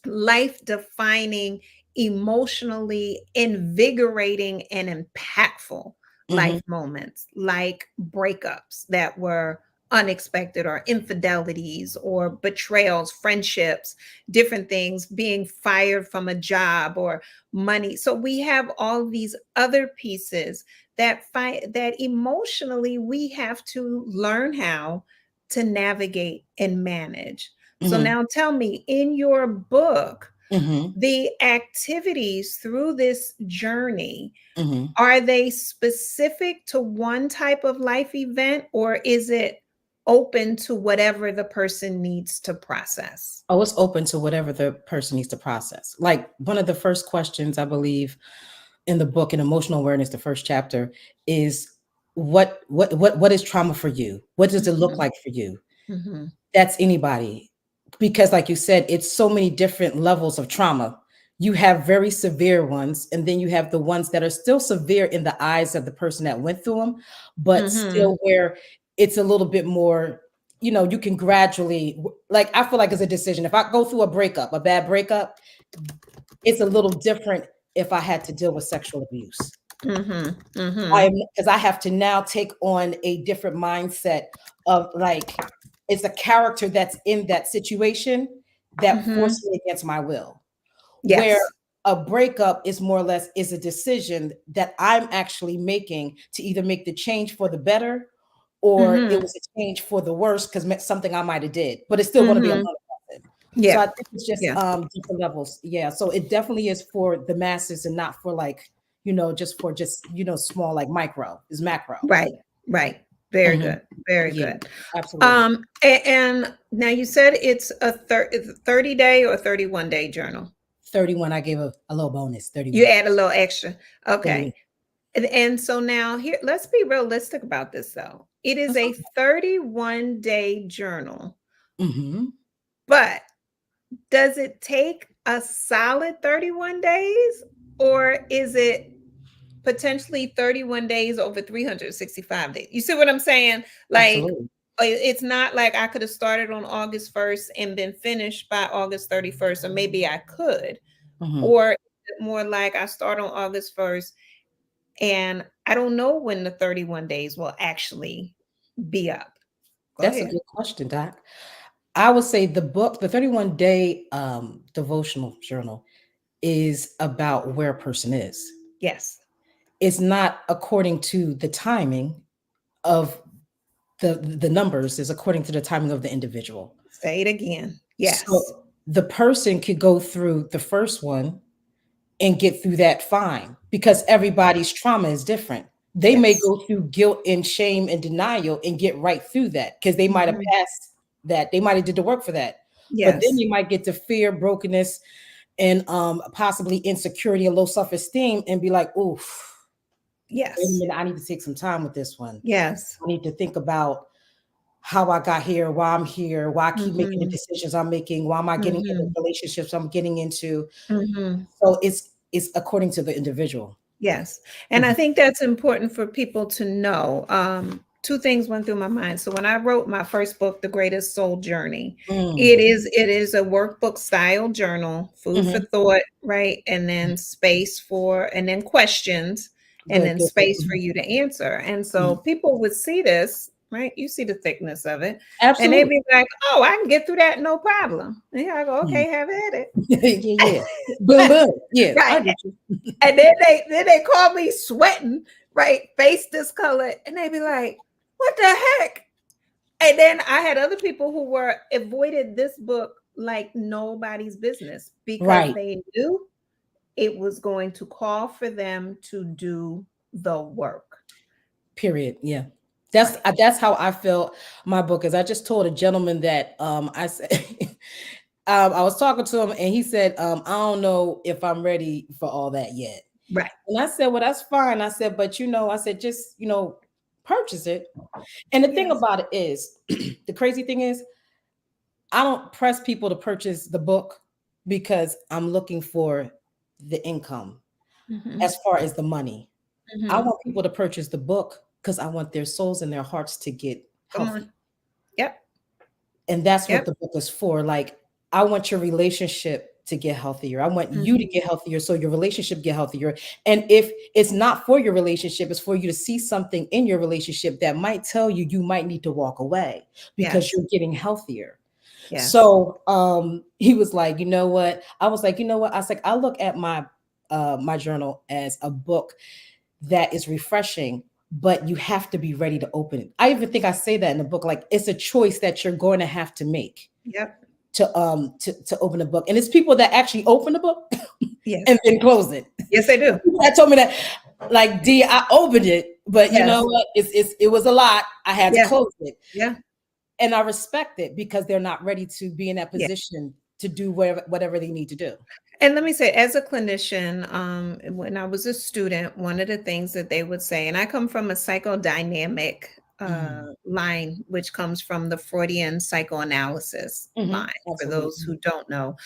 life defining, emotionally invigorating, and impactful Mhm. life moments like breakups that were unexpected, or infidelities or betrayals, friendships, different things, being fired from a job or money. So we have all these other pieces that emotionally we have to learn how to navigate and manage. So Mm-hmm. now tell me, in your book, Mm-hmm. the activities through this journey, Mm-hmm. are they specific to one type of life event, or is it open to whatever the person needs to process? Oh, it's open to whatever the person needs to process. Like one of the first questions I believe in the book, in emotional awareness, the first chapter, is what is trauma for you? What does it look Mhm, like for you? mhm, That's anybody. Because like you said, it's so many different levels of trauma. You have very severe ones, and then you have the ones that are still severe in the eyes of the person that went through them, but mhm, still where it's a little bit more, you can gradually, like, I feel like it's a decision. If I go through a breakup, a bad breakup, it's a little different if I had to deal with sexual abuse. mhm, I'm mhm, because I have to now take on a different mindset of, like, it's a character that's in that situation that mhm. forced me against my will. Where Yes. a breakup is more or less is a decision that I'm actually making to either make the change for the better, or it Mhm, was a change for the worse because something I might have did, but it's still going to be a mhm. love lesson. So Yeah, I think it's just yeah. different levels. Yeah. So it definitely is for the masses and not for, like, just for just, small, like micro is macro. Right, right. Very Hmm. good, very Yeah, good. absolutely. And now you said it's a 30-day or 31-day journal. 31. I gave a little bonus. You 31. add a little extra. 31. Okay. And so now here, let's be realistic about this though. It is That's a okay. 31-day journal, Hmm. but does it take a solid 31 days, or is it potentially 31 days over 365 days? You see what I'm saying? Like, Absolutely. it's not like I could have started on August 1st and been finished by August 31st, or maybe I could. Hmm. Or is it more like I start on August 1st and I don't know when the 31 days will actually be up? Go That's a ahead. good question, Doc. I would say the book, the 31-day devotional journal, is about where a person is. Yes. It's not according to the timing of the numbers, is according to the timing of the individual. Say it again. So Yes. the person could go through the first one and get through that fine, because everybody's trauma is different. They may Yes. go through guilt and shame and denial and get right through that because they might have Mhm. passed that. They might have did the work for that. But then Yes. you might get to fear, brokenness, and possibly insecurity and low self-esteem and be like, oof, wait a Yes. minute, I need to take some time with this one. Yes. I need to think about how I got here, why I'm here, why I keep making the Mhm. decisions I'm making, why am I getting in the Mhm. relationships I'm getting into. Mhm. So it's according to the individual. Yes. And I Mhm. think that's important for people to know. Two things went through my mind. So when I wrote my first book, The Greatest Soul Journey, Mm. it is a workbook style journal, food for Mhm. thought, right? And then space for, and then questions, and Good, then good, good. space for Mhm. you to answer. And so Mhm. people would see this, right? You see the thickness of it, and they'd Absolutely. be like, "Oh, I can get through that, no problem." And here I go, Mhm. "Okay, have at Yeah, it." yeah. Boom, boom. Yeah, Right. I get you. And then they call me sweating, right? Face discolored. And they be like, what the heck? And then I had other people who were avoided this book like nobody's business because Right. they knew it was going to call for them to do the work. Period. Yeah. Right. That's how I felt my book is. I just told a gentleman that I said I was talking to him and he said, I don't know if I'm ready for all that yet. Right. And I said, well, that's fine. I said, but I said, just, purchase it. And the thing Yes. about it is, the crazy thing is, I don't press people to purchase the book because I'm looking for the income Hmm. as far as the money. I Hmm. want people to purchase the book because I want their souls and their hearts to get Come healthy. on. Yep. And that's what Yep. the book is for. Like, I want your relationship to get healthier. I want you to Mhm. get healthier so your relationship get healthier. And if it's not for your relationship, it's for you to see something in your relationship that might tell you you might need to walk away because Yes. you're getting healthier. Yes. So he was like, you know what? I was like, you know what? I was like, I look at my journal as a book that is refreshing, but you have to be ready to open it. I even think I say that in the book, like it's a choice that you're going to have to make Yep. to open a book. And it's people that actually open the book and Yes. then close it. Yes, they do. People that told me that, like, D, I opened it, but you know Yes. what? It was a lot. I had to Yeah. close it. Yeah. And I respect it because they're not ready to be in that Yeah. position to do whatever they need to do. And let me say, as a clinician, when I was a student, one of the things that they would say, and I come from a psychodynamic Mhm. line, which comes from the Freudian psychoanalysis line, Mhm. for Absolutely. those who don't know.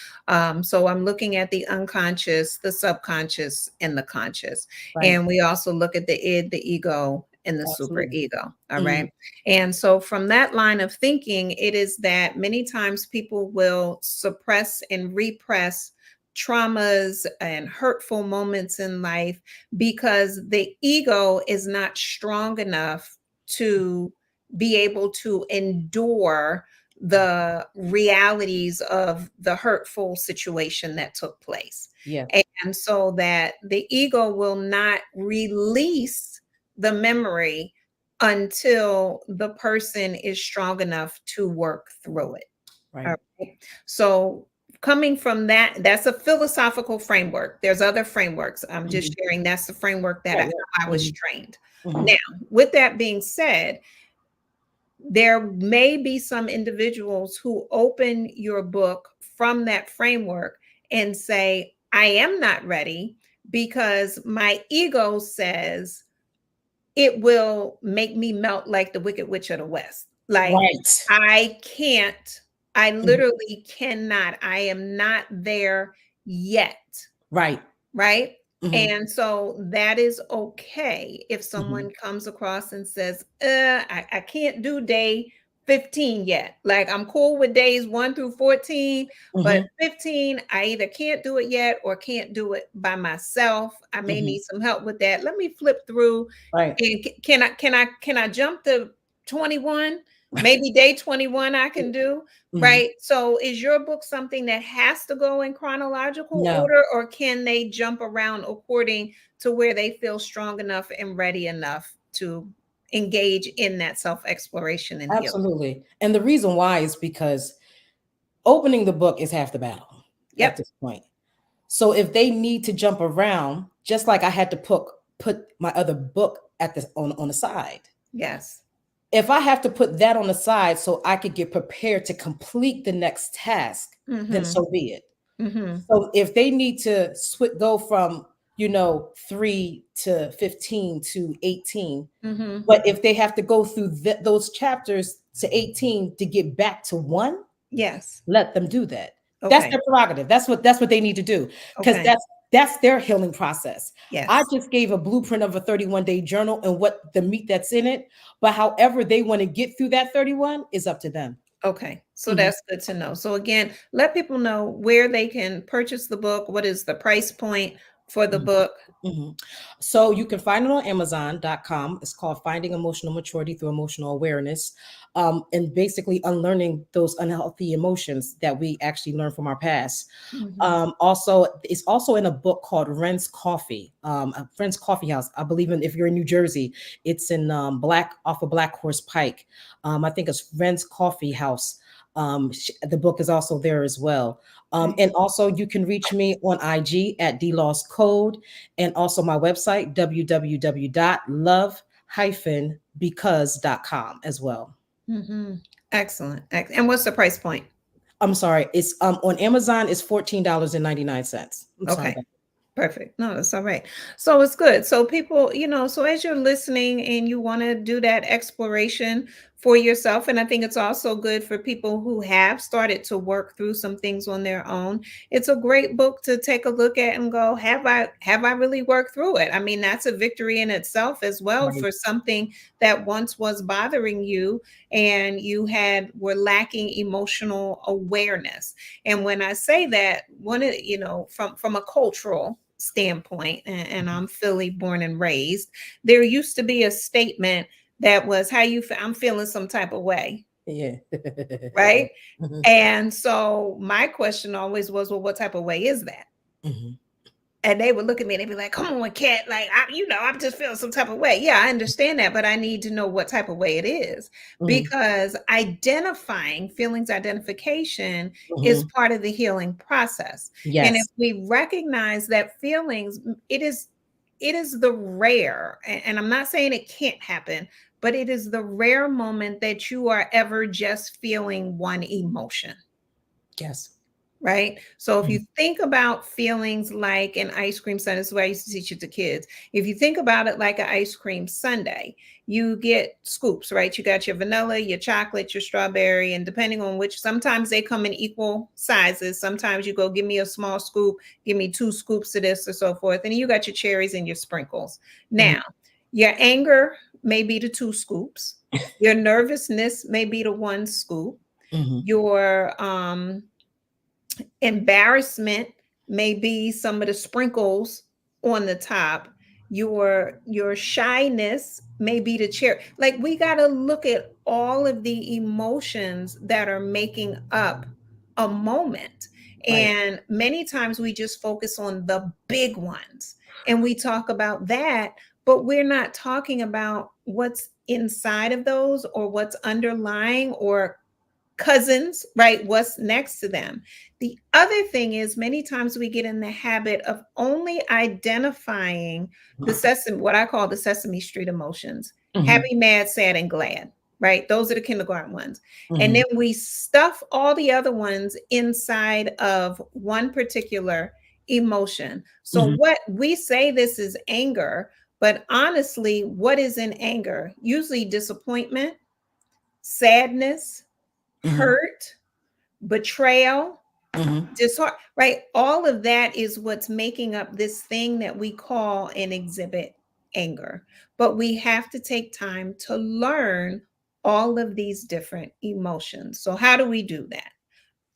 So I'm looking at the unconscious, the subconscious, and the conscious. Right. And we also look at the id, the ego, and the super Absolutely. ego. All Mhm. right. And so, from that line of thinking, it is that many times people will suppress and repress traumas and hurtful moments in life because the ego is not strong enough to be able to endure the realities of the hurtful situation that took place. Yeah. And so that the ego will not release the memory until the person is strong enough to work through it. All Right. right. So coming from that, that's a philosophical framework. There's other frameworks. I'm just Mhm. sharing that's the framework that Right. how I Right. was Mhm. trained. Now, Mhm. with that being said, there may be some individuals who open your book from that framework and say, I am not ready because my ego says it will make me melt like the Wicked Witch of the West. Like, Right. I can't, I Mhm. literally cannot, I am not there yet. Right. Right. Mhm. And so that is okay if Mhm. someone comes across and says, I can't do day 15 yet. Like, I'm cool with days 1 through 14, but Mhm. 15, I either can't do it yet or can't do it by myself. I may Mhm. need some help with that. Let me flip through Right. and can I jump to 21? Maybe day 21 I can do, Mhm. right? So is your book something that has to go in chronological No. order, or can they jump around according to where they feel strong enough and ready enough to engage in that self-exploration and healing? Absolutely. And the reason why is because opening the book is half the battle at Yep. this point. So if they need to jump around, just like I had to put my other book at the on the side. Yes. If I have to put that on the side so I could get prepared to complete the next task, then Mm-hmm. so be it. Mm-hmm. So if they need to go from 3 to 15 to 18, Mm-hmm. but if they have to go through those chapters to 18 to get back to one, Yes. let them do that. That's Okay. their prerogative. That's what they need to do because Okay. that's their healing process. I Yes. just gave a blueprint of a 31-day journal and what the meat that's in it, but however they want to get through that 31 is up to them. Okay, so Mhm. that's good to know. So again, let people know where they can purchase the book. What is the price point for the Mhm. book? Mhm. So you can find it on Amazon.com. It's called Finding Emotional Maturity Through Emotional Awareness, and basically unlearning those unhealthy emotions that we actually learn from our past. Mhm. Also, it's also in a book called Ren's Coffee, a Friend's Coffee House. I believe in if you're in New Jersey, it's in Black off of Black Horse Pike. I think it's Ren's Coffee House. The book is also there as well. Okay. And also, you can reach me on IG at DLaws Code, and also my website www.love-because.com as well. Mhm. Excellent. And what's the price point? I'm sorry, it's on Amazon. It's $14.99. I'm sorry Okay. about Perfect. No, that's all right. So it's good. So people, so as you're listening and you want to do that exploration for yourself. And I think it's also good for people who have started to work through some things on their own. It's a great book to take a look at and go, have I really worked through it? I mean, that's a victory in itself as well Right. for something that once was bothering you and you had were lacking emotional awareness. And when I say that, one of, from a cultural standpoint, and I'm Philly born and raised, there used to be a statement that was how you feel. I'm feeling some type of way, Yeah. right? Mhm. And so my question always was, well, what type of way is that? Mhm. And they would look at me and they'd be like, come on, Kat, like, I'm just feeling some type of way. Yeah, I understand that, but I need to know what type of way it is, Mhm. because identifying feelings identification is Mhm. part of the healing process. And if Yes. we recognize that feelings, it is the rare, and I'm not saying it can't happen, but it is the rare moment that you are ever just feeling one emotion. Yes. Right. So if you Mhm. think about feelings like an ice cream sundae, this is what I used to teach it to kids. If you think about it like an ice cream sundae, you get scoops, right? You got your vanilla, your chocolate, your strawberry, and depending on which, sometimes they come in equal sizes. Sometimes you go, give me a small scoop, give me 2 scoops of this, or so forth. And you got your cherries and your sprinkles. Mhm. Now, your anger may be the 2 scoops, your nervousness may be the 1 scoop, Mhm. your embarrassment may be some of the sprinkles on the top. Your shyness may be the chair. Like, we got to look at all of the emotions that are making up a moment. Right. And many times we just focus on the big ones and we talk about that, but we're not talking about what's inside of those, or what's underlying, or cousins, right? What's next to them. The other thing is, many times we get in the habit of only identifying what I call the Sesame Street emotions: Mhm. happy, mad, sad, and glad, right? Those are the kindergarten ones. And then Mhm. we stuff all the other ones inside of one particular emotion. So, Mhm. what we say, this is anger, but honestly, what is in anger? Usually disappointment, sadness, Mhm. hurt, betrayal, Mhm. disheart, right? All of that is what's making up this thing that we call and exhibit anger. But we have to take time to learn all of these different emotions. So, how do we do that?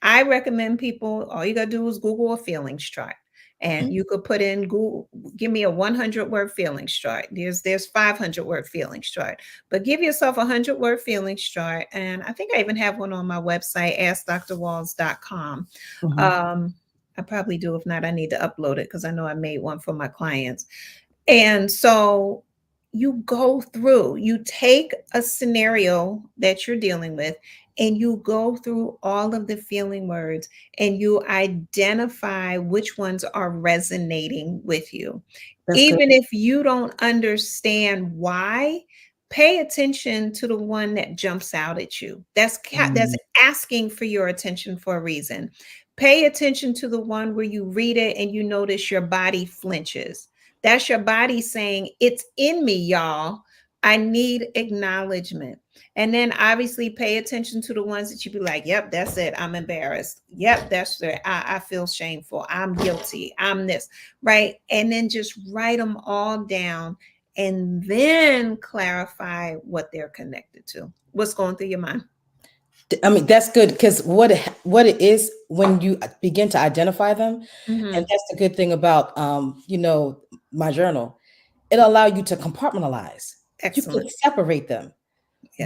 I recommend people, all you got to do is Google a feelings chart. And you could put in Google, give me a 100-word feelings chart. There's 500-word feelings chart. But give yourself a 100-word feelings chart. And I think I even have one on my website, askdrwalls.com. Mhm. Um, I probably do. If not, I need to upload it because I know I made one for my clients. And so you go through, you take a scenario that you're dealing with, and you go through all of the feeling words and you identify which ones are resonating with you. That's good. Even if you don't understand why, pay attention to the one that jumps out at you. That's Mm. asking for your attention for a reason. Pay attention to the one where you read it and you notice your body flinches. That's your body saying, it's in me, y'all. I need acknowledgement. And then obviously pay attention to the ones that you be like, yep, that's it. I'm embarrassed. Yep, that's it. I feel shameful. I'm guilty. I'm this, right? And then just write them all down and then clarify what they're connected to. What's going through your mind? I mean, that's good because what it is when you begin to identify them, and Hmm. that's the good thing about my journal. It allow you to compartmentalize. You can Excellent. separate them.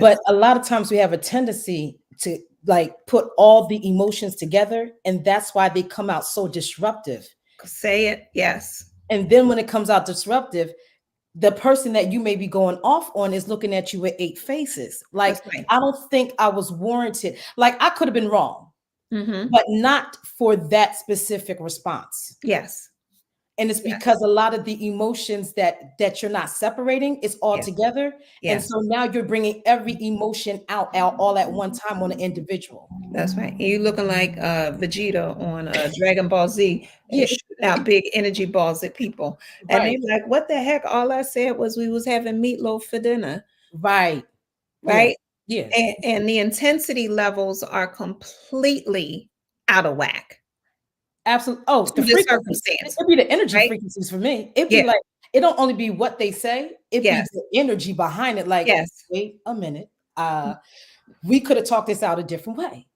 But Yes. a lot of times we have a tendency to like put all the emotions together, and that's why they come out so disruptive. Say it. Yes. And then when it comes out disruptive, the person that you may be going off on is looking at you with 8 faces. That's Like, right. I don't think I was warranted. Like, I could have been wrong, Hmm. but not for that specific response. Yes. And it's Yes. because a lot of the emotions that you're not separating is all Yes. together. And Yes. so now you're bringing every emotion out all at one time on an individual. That's right. And you looking like Vegeta on Dragon Ball Z, Yeah, shooting out big energy balls at people. And right, they like, what the heck? All I said was we was having meatloaf for dinner, right. Yeah. right? Yes. And the intensity levels are completely out of whack Absolutely. Oh, the to the frequency. circumstance, It'd be the energy right? frequencies for me. It'd be Yeah. like, it don't only be what they say, it be Yes. the energy behind it. Like, Yes. wait a minute. We could have talked this out a different way.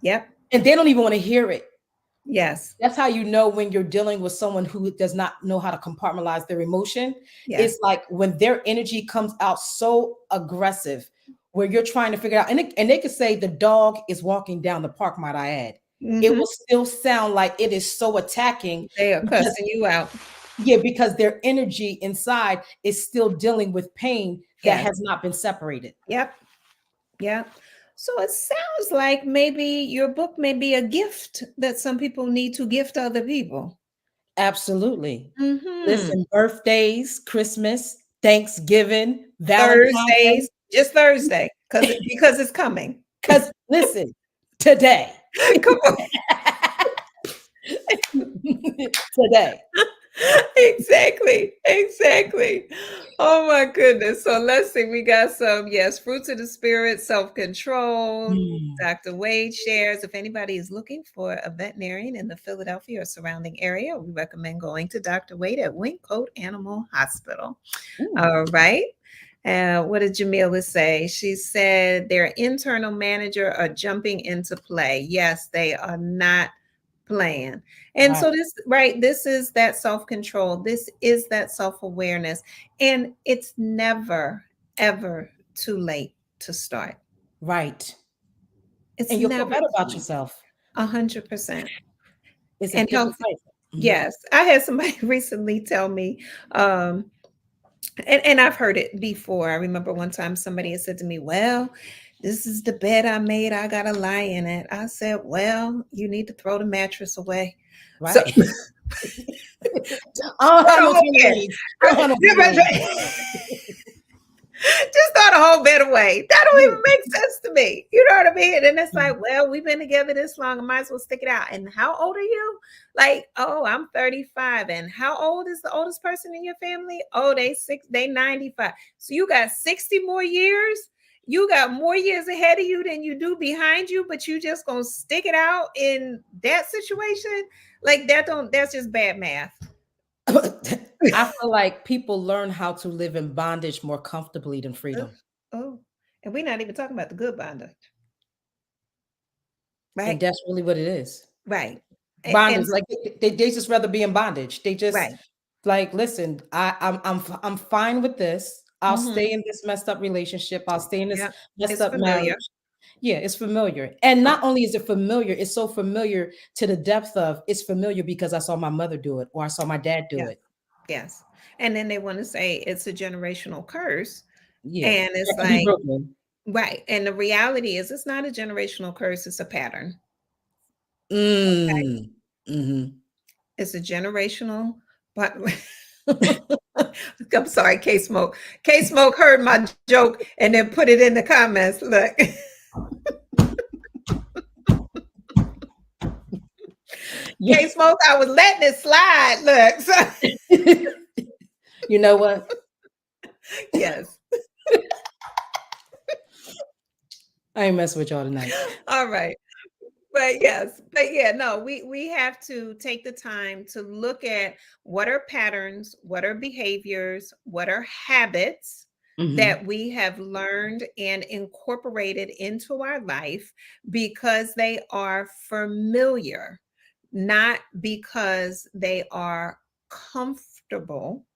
Yep. And they don't even want to hear it. Yes. That's how you know when you're dealing with someone who does not know how to compartmentalize their emotion. Yeah. It's like when their energy comes out so aggressive, where you're trying to figure out, and they could say the dog is walking down the park, might I add. It Hmm. will still sound like it is so attacking They are because, cussing you out. yeah, because their energy inside is still dealing with pain that Yes. has not been separated. Yep. Yep. So it sounds like maybe your book may be a gift that some people need to gift other people. Absolutely. Hmm. Listen, birthdays, Christmas, Thanksgiving, Valentine's Day. Thursdays, just Thursday, because it's coming. Because listen, today, Come on. today. Exactly. Exactly. Oh my goodness. So let's see. We got some, yes, fruits of the spirit, self-control. Mm, Dr. Wade shares if anybody is looking for a veterinarian in the Philadelphia or surrounding area, we recommend going to Dr. Wade at Wingcoat Animal Hospital. ooh, All right. What did Jamila say? She said their internal manager are jumping into play. Yes, they are not playing. And right, so this, right, this is that self-control. This is that self-awareness. And it's never, ever too late to start. right. It's And you'll feel never better too about late. yourself. 100%. It's a And it's a health, place. Mhm. yes. I had somebody recently tell me, um, and I've heard it before. I remember one time somebody had said to me, "Well, this is the bed I made. I got to lie in it." I said, "Well, you need to throw the mattress away." So Right. I don't throw have no the whole bed. feelings. I don't have no Yeah, right, feelings. right. Just throw the whole bed away. That don't Yeah. even make sense to me. You know what I mean? And it's Mhm. like, well, we've been together this long. I might as well stick it out. And how old are you? Like, oh, I'm 35. And how old is the oldest person in your family? Oh, they 95. So you got 60 more years. You got more years ahead of you than you do behind you, but you just gonna stick it out in that situation. Like that's just bad math. I feel like people learn how to live in bondage more comfortably than Oh, freedom. oh. And we're not even talking about the good bondage, And right? that's really what it is. Right. Bondage, And like they just rather be in bondage. They just right. like, listen, I'm fine with this. I'll stay Mhm. in this messed up relationship. I'll stay in this Yeah. messed It's up familiar. marriage. Yeah, it's familiar. And not only is it familiar, it's so familiar to the depth of it's familiar because I saw my mother do it or I saw my dad do Yeah. it. Yes. And then they want to say it's a generational curse. Yeah, And that it's can be like, broken. right. And the reality is it's not a generational curse, it's a pattern. Mm. Hmm. It's a generational, but I'm sorry, K Smoke. K Smoke heard my joke and then put it in the comments. Look, Yeah. K Smoke, I was letting it slide. Look. So, You know what? yes. I ain't messing with y'all tonight. All right. But yes, but yeah, no, we have to take the time to look at what are patterns, what are behaviors, what are habits Hmm. that we have learned and incorporated into our life because they are familiar, not because they are comfortable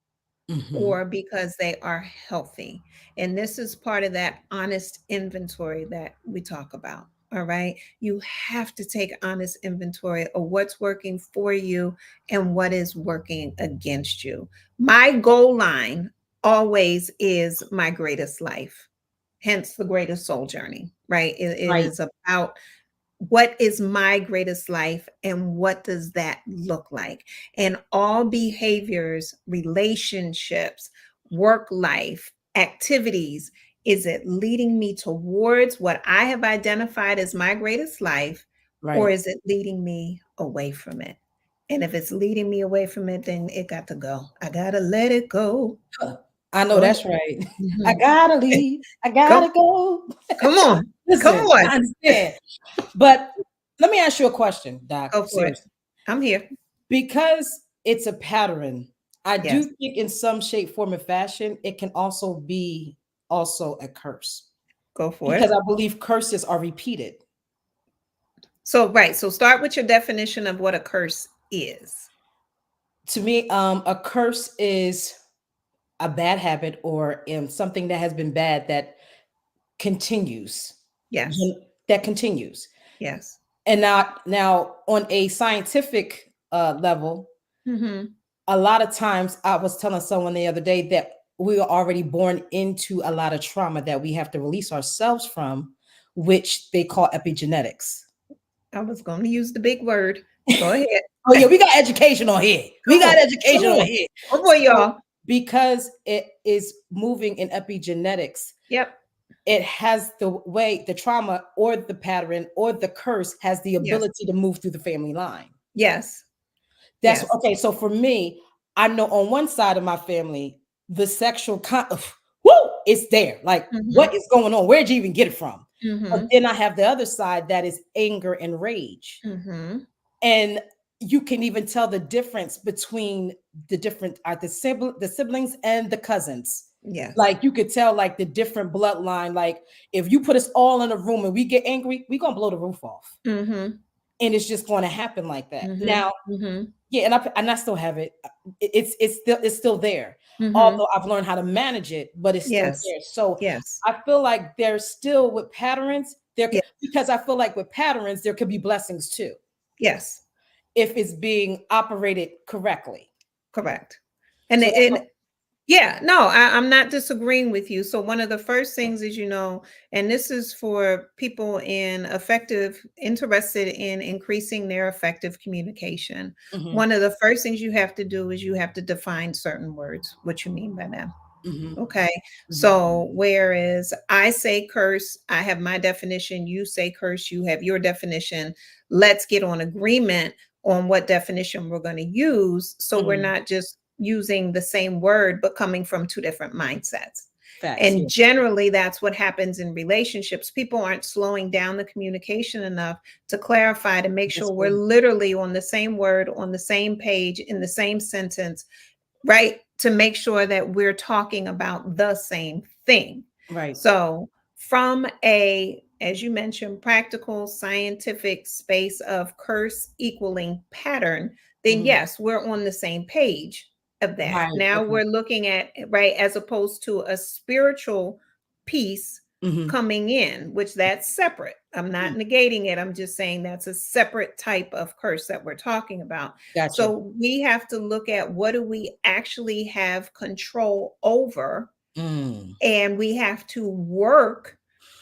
Hmm. or because they are healthy. And this is part of that honest inventory that we talk about. All right. You have to take honest inventory of what's working for you and what is working against you. My goal line always is my greatest life, hence the greatest soul journey, right? It Right, is about what is my greatest life and what does that look like, and all behaviors, relationships, work life, activities, is it leading me towards what I have identified as my greatest life, or right. is it leading me away from it? And if it's leading me away from it, then it got to go. I got to let it go. I know Go ahead. that's right. I Mhm. gotta leave. I Come, gotta go. come on. Come Listen, on. I understand. But let me ask you a question, Doc. Go for it. Seriously. I'm here. Because it's a pattern, I do Yes. think in some shape, form, and fashion, it can also be also a curse. Go for Because it. I believe curses are repeated. So, right. So, start with your definition of what a curse is. To me, a curse is a bad habit or something that has been bad that continues. Yes. That continues. Yes. And now on a scientific level, Mm-hmm. a lot of times I was telling someone the other day that we are already born into a lot of trauma that we have to release ourselves from, which they call epigenetics. I was going to use the big word. Go ahead. Oh yeah, we got education on here. We Come got on. Come education on on. here. Come on, So y'all. because it is moving in epigenetics, Yep. it has the way the trauma or the pattern or the curse has the Yes. ability to move through the family line. Yes. That's Yes. okay. So for me, I know on one side of my family, the sexual woo, it's there. Like, Mm-hmm. what is going on? Where'd you even get it from? But Mm-hmm. then I have the other side that is anger and rage. Mm-hmm. And you can even tell the difference between the different the siblings and the cousins. Yes. Like you could tell like the different bloodline. Like if you put us all in a room and we get angry, we're gonna blow the roof off. Mm-hmm. And it's just going to happen like that. Mm-hmm. Now, Mm-hmm. yeah, and I still have it. It's still there. Mm-hmm. Although I've learned how to manage it, but it's still Yes. there. So Yes. I feel like there's still with patterns Yes. because I feel like with patterns there could be blessings too Yes. if it's being operated correctly. Correct. And So it, that's and yeah, no, I'm not disagreeing with you. So one of the first things is, and this is for people interested in increasing their effective communication. mm-hmm, One of the first things you have to do is you have to define certain words, what you mean by that. mm-hmm, Okay. mm-hmm, So whereas I say curse, I have my definition, you say curse, you have your definition. Let's get on agreement on what definition we're going to use. So we're mm-hmm. not just using the same word, but coming from two different mindsets. Facts. And Yeah. generally, that's what happens in relationships. People aren't slowing down the communication enough to clarify, to make sure we're Disagree. literally on the same word, on the same page, in the same sentence, right? To make sure that we're talking about the same thing. Right. So, from a, as you mentioned, practical scientific space of curse equaling pattern, then Mm-hmm. yes, we're on the same page of that. Right. Now Okay. we're looking at, right, as opposed to a spiritual piece Mm-hmm. coming in, which that's separate. I'm not negating it. I'm just saying that's a separate type of curse that we're talking about. Gotcha. So we have to look at what do we actually have control over, Mm. and we have to work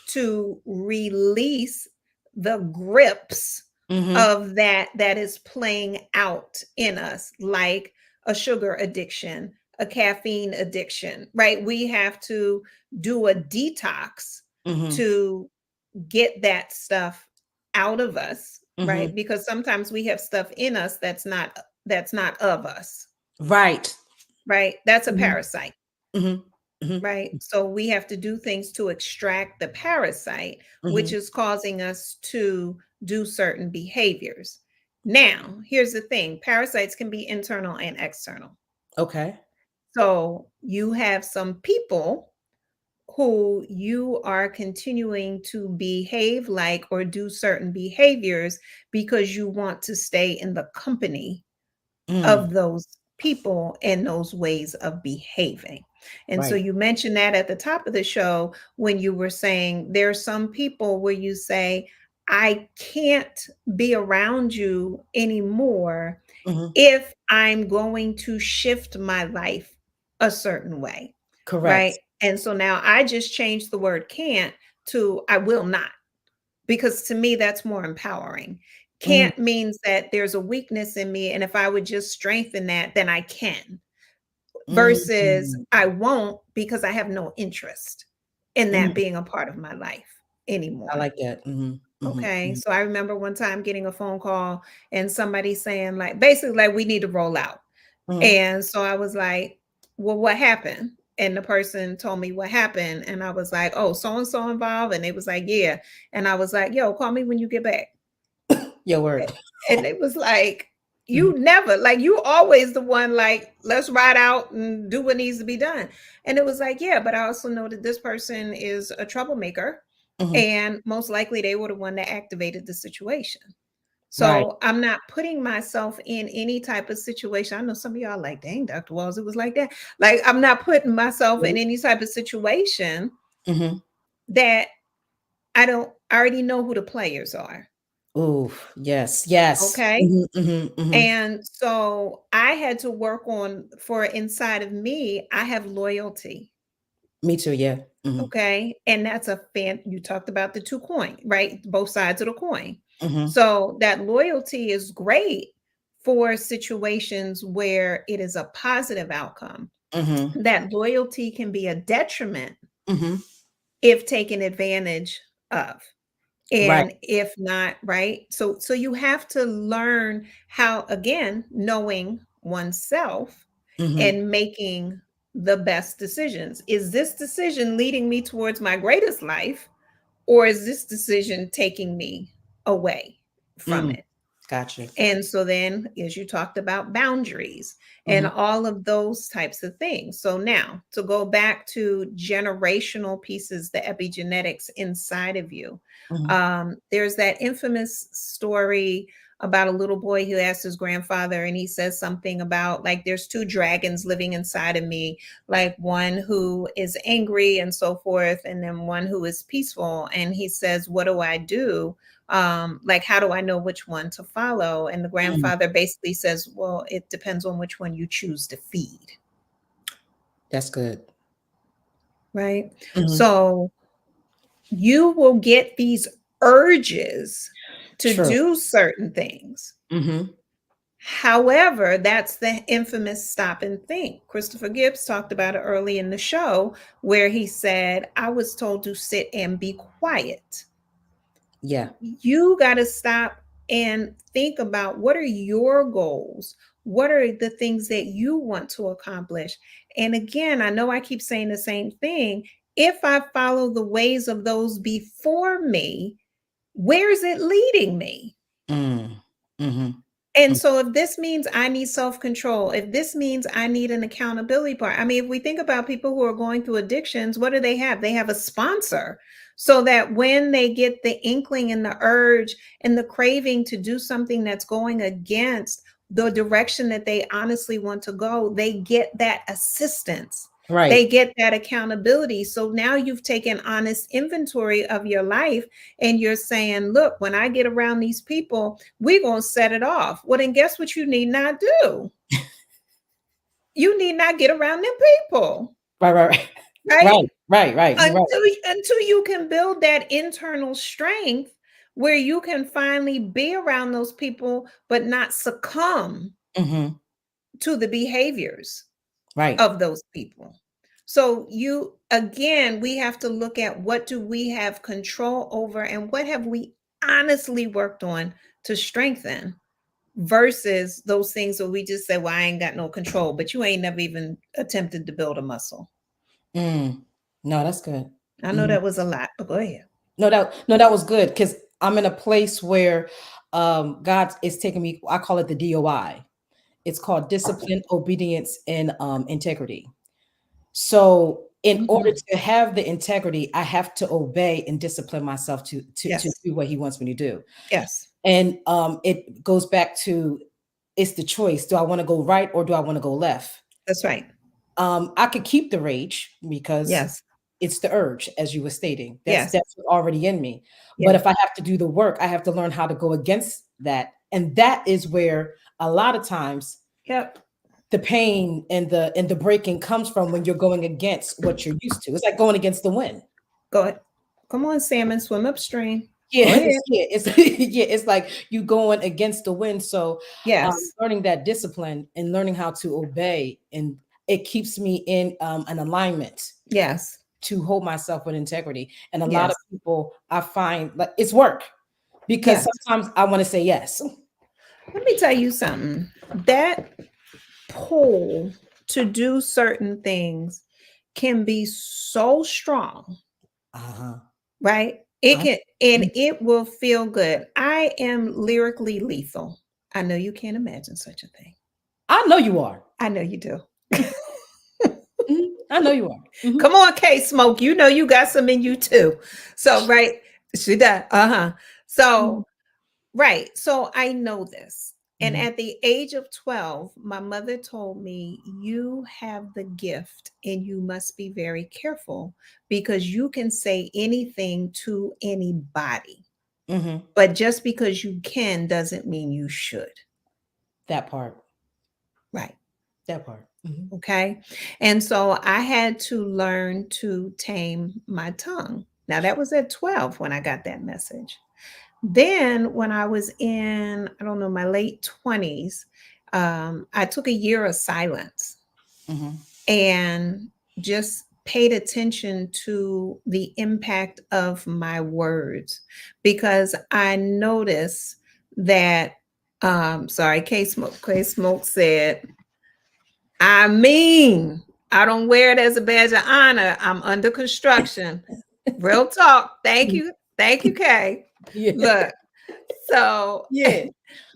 to release the grips Mm-hmm. of that is playing out in us, like a sugar addiction, a caffeine addiction, right? We have to do a detox Mm-hmm. to get that stuff out of us, Mm-hmm. right? Because sometimes we have stuff in us that's not of us, Right. right? That's a Mm-hmm. parasite, Mm-hmm. Mm-hmm. right? So we have to do things to extract the parasite, which Mm-hmm. is causing us to do certain behaviors. Now, here's the thing, parasites can be internal and external. Okay. So you have some people who you are continuing to behave like or do certain behaviors because you want to stay in the company Mm. of those people and those ways of behaving. And so Right. you mentioned that at the top of the show when you were saying there are some people where you say, I can't be around you anymore Mm-hmm. if I'm going to shift my life a certain way, right? Correct. And so now I just changed the word can't to I will not, because to me that's more empowering. Mm-hmm. Can't means that there's a weakness in me, and if I would just strengthen that, then I can, versus Mm-hmm. I won't because I have no interest in that Mm-hmm. being a part of my life I anymore. like that. Mm-hmm. Okay. Mm-hmm. So I remember one time getting a phone call and somebody saying, like, basically, like, we need to roll out. Mm-hmm. And so I was like, well, what happened? and the person told me what happened, and I was like, oh, so and so involved, and they was like, yeah, and I was like, yo, call me when you get back. Your word. And it was like, Mhm, you never, like, you always the one, like, let's ride out and do what needs to be done. And it was like, yeah, but I also know that this person is a troublemaker, mhm. and most likely they were the one that activated the situation. Right. So I'm not putting myself in any type of situation. I know some of y'all like, dang, Dr. Walls, it was like that. Like, I'm not putting myself in any type of situation Mm-hmm. that I already know who the players are. Ooh, yes, yes. Okay. Mhm, mhm, mhm. And so I had to work on, for inside of me, I have loyalty. Me too, yeah. Mhm, Okay. And that's you talked about the two coin, right? Both sides of the coin. mhm, So that loyalty is great for situations where it is a positive outcome. mhm, That loyalty can be a detriment mhm. if taken advantage of. Right. And if not, right? So you have to learn how, again, knowing oneself Mhm, and making the best decisions. Is this decision leading me towards my greatest life, or is this decision taking me away from mm. it? Gotcha. And so then, as you talked about boundaries and Mhm, all of those types of things. So now to go back to generational pieces, the epigenetics inside of you. mhm, There's that infamous story about a little boy who asked his grandfather, and he says something about, like, there's two dragons living inside of me, like one who is angry and so forth, and then one who is peaceful. And he says, what do I do? Like, how do I know which one to follow? And the mm. grandfather basically says, well, it depends on which one you choose to feed, That's good. right? Mhm. So you will get these urges to True. do certain things. Mhm, However, that's the infamous stop and think. Christopher Gibbs talked about it early in the show, where he said, I was told to sit and be quiet. yeah. You got to stop and think about, what are your goals? What are the things that you want to accomplish? And again, I know I keep saying the same thing. If I follow the ways of those before me, where is it leading me? Mm. Mhm, And mm. so, if this means I need self control, if this means I need an accountability part, I mean, if we think about people who are going through addictions, what do they have? They have a sponsor, so that when they get the inkling and the urge and the craving to do something that's going against the direction that they honestly want to go, they get that assistance. Right. They get that accountability. So now you've taken honest inventory of your life, and you're saying, look, when I get around these people, we're going to set it off. Well, then guess what you need not do? You need not get around them people, Right, right, right. right? Right, right, right. You're right. Until you can build that internal strength where you can finally be around those people, but not succumb Mhm. to the behaviors Right. of those people. So you, again, we have to look at, what do we have control over, and what have we honestly worked on to strengthen, versus those things where we just say, well, I ain't got no control, but you ain't never even attempted to build a muscle. Mm. No, that's good. I know Mhm. that was a lot, but go ahead. No, that was good because I'm in a place where God is taking me. I call it the DOI. It's called discipline, obedience, and integrity. So, in order Mhm. to have the integrity, I have to obey and discipline myself to Yes. do what He wants me to do. Yes. And it goes back to, it's the choice. Do I want to go right or do I want to go left? That's right. I could keep the rage because Yes. it's the urge, as you were stating. Yes. That's already in me. But Yeah. if I have to do the work, I have to learn how to go against that. And that is where a lot of times Yep. the pain and the breaking comes from, when you're going against what you're used to. It's like going against the wind. Go ahead. Come on, salmon, swim upstream. Go Yeah, ahead. yeah, it's yeah, it's like you going against the wind. So Yes. learning that discipline and learning how to obey, and it keeps me in an alignment Yes. to hold myself with integrity. And a lot of Yes. people, I find, like, it's work, because Yes. sometimes I want to say yes. Let me tell you something. That pull to do certain things can be so strong, Uh-huh. right? It I, can, and it will feel good. I am lyrically lethal. I know you can't imagine such a thing. I know you are. I know you do. I know you are. Come on, K Smoke. You know you got some in you too. So, right. She does. Uh-huh. So, right. So I know this. And Mm-hmm. at the age of 12, my mother told me, you have the gift and you must be very careful because you can say anything to anybody. Mm-hmm. But just because you can doesn't mean you should. That part. Right. That part. Mm-hmm. Okay. And so I had to learn to tame my tongue. Now, that was at 12 when I got that message. Then, when I was in, I don't know, my late 20s, I took a year of silence Mm-hmm. and just paid attention to the impact of my words because I noticed that, sorry, K Smoke said, I mean, I don't wear it as a badge of honor. I'm under construction. Real talk. Thank you. Thank you, Kay. Yeah. Look, so Yeah.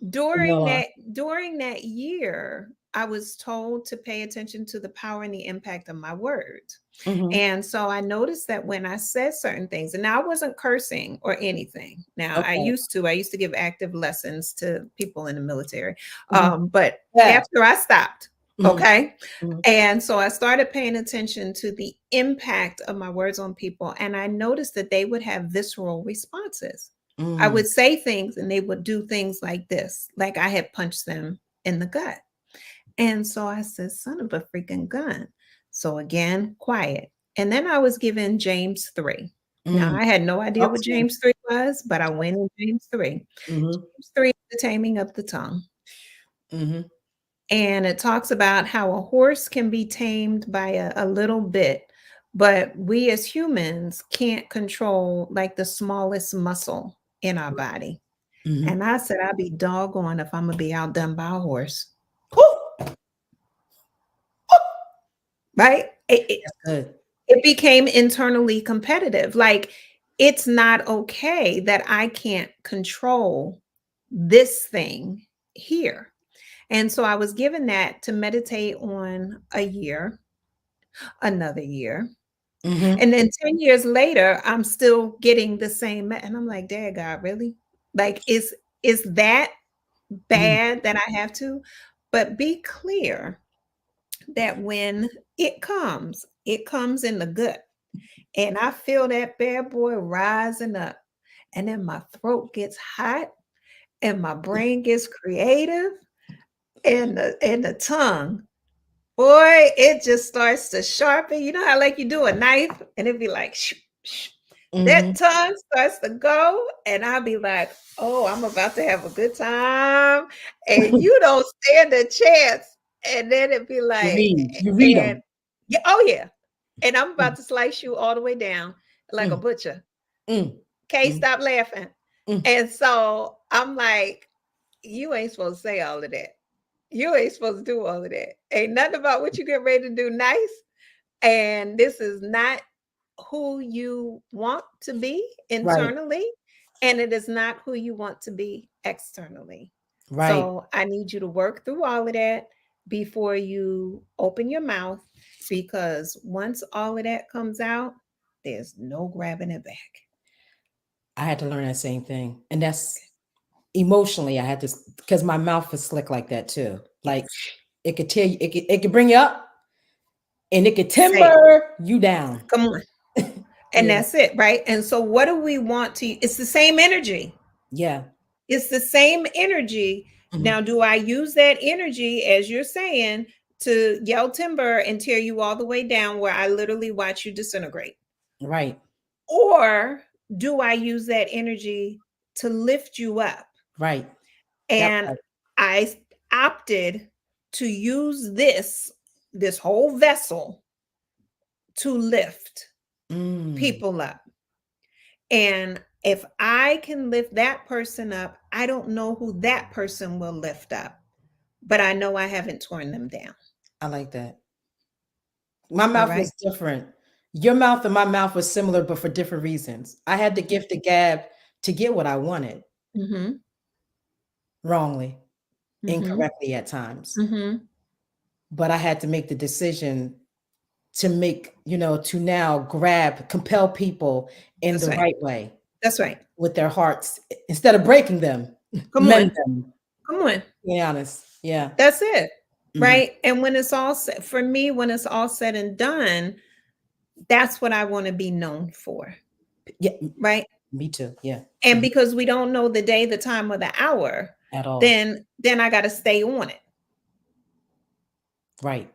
We during all are. that during that year, I was told to pay attention to the power and the impact of my words. Mm-hmm. And so I noticed that when I said certain things, and now I wasn't cursing or anything. Now Okay. I used to give active lessons to people in the military. Mm-hmm. But Yeah. after I stopped, Mm-hmm. okay. Mm-hmm. And so I started paying attention to the impact of my words on people. And I noticed that they would have visceral responses. I Mm. would say things and they would do things like this, like I had punched them in the gut. And so I said, son of a freaking gun. So again, quiet. And then I was given James 3. Now, Mm. I had no idea Talk what to me. James 3 was, but I went in James 3. Mm-hmm. James 3 is the taming of the tongue. Mm-hmm. And it talks about how a horse can be tamed by a little bit, but we as humans can't control like the smallest muscle in our body. Mm-hmm. And I said, I'll be doggone if I'm gonna be outdone by a horse. Woo! Right? That's good. It became internally competitive. Like, it's not okay that I can't control this thing here. And so I was given that to meditate on a year, another year. Mm-hmm. And then 10 years later, I'm still getting the same. And I'm like, Dad, God, really? Like, is that Mm. bad that I have to? But be clear that when it comes in the gut. And I feel that bad boy rising up. And then my throat gets hot and my brain gets creative and the tongue, boy, it just starts to sharpen. You know how like you do a knife and it'd be like shh, shh. Mm-hmm. That tongue starts to go, and I'll be like, oh, I'm about to have a good time. And you don't stand a chance. And then it'd be You like, read. You read and them. yeah, oh yeah. And I'm Mm. about to slice you all the way down like a Mm. butcher. Mm. Can't Mm. stop laughing. Mm. And so I'm like, you ain't supposed to say all of that. You ain't supposed to do all of that. Ain't nothing about what you get ready to do nice. And this is not who you want to be Right. internally. And it is not who you want to be externally. Right. So I need you to work through all of that before you open your mouth, because once all of that comes out, there's no grabbing it back. I had to learn that same thing. And that's emotionally, I had to, because my mouth was slick like that too. Like Yes. it could tear you, it could bring you up and it could Say it. timber you down. Come on. And Yeah. that's it, right? And so what do we want to, it's the same energy. Yeah. It's the same energy. Mhm. Now, do I use that energy, as you're saying, to yell timber and tear you all the way down where I literally watch you disintegrate? Right. Or do I use that energy to lift you up? Right. That And part. I opted to use this whole vessel to lift Mm. people up. And if I can lift that person up, I don't know who that person will lift up, but I know I haven't torn them down. I like that. My All mouth right. was different. Your mouth and my mouth was similar, but for different reasons. I had the Mhm. gift of gab to get what I wanted Mhm. wrongly, Mhm. incorrectly at times. Mhm. But I had to make the decision to make, to now compel people in That's the right. right way That's right. with their hearts instead of breaking them, Come mend on. them. Come on. Be honest. Yeah. That's it. Hmm. Right? And when it's all said, for me, when it's all said and done, that's what I want to be known for. Yeah. Right? Me too. Yeah. And Mhm. because we don't know the day, the time, or the hour, At all. then I got to stay on it. Right.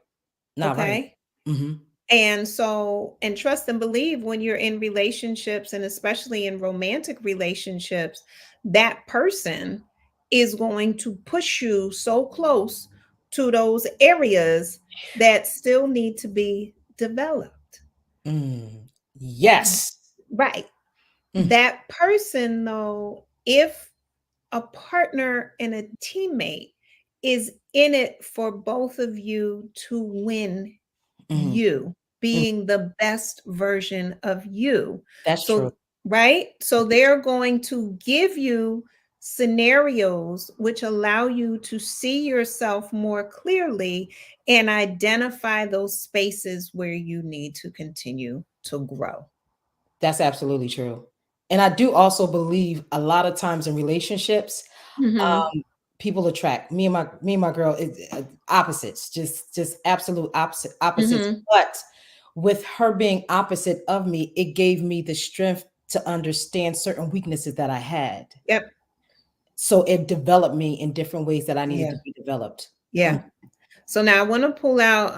Not right. Okay? Hmm. And so, and trust and believe when you're in relationships and especially in romantic relationships, that person is going to push you so close to those areas that still need to be developed. Mm. Yes. Right. Mm. That person, though, if a partner and a teammate is in it for both of you to win Mhm. you, Mm. being the best version of you. That's true. So, right? So they're going to give you scenarios which allow you to see yourself more clearly and identify those spaces where you need to continue to grow. That's absolutely true. And I do also believe a lot of times in relationships, Mhm. people attract me and my girl is opposites, just absolute opposites. Mhm. But with her being opposite of me, it gave me the strength to understand certain weaknesses that I had. Yep. So it developed me in different ways that I needed Yeah. to be developed. Yeah. Mm. So now I want to pull out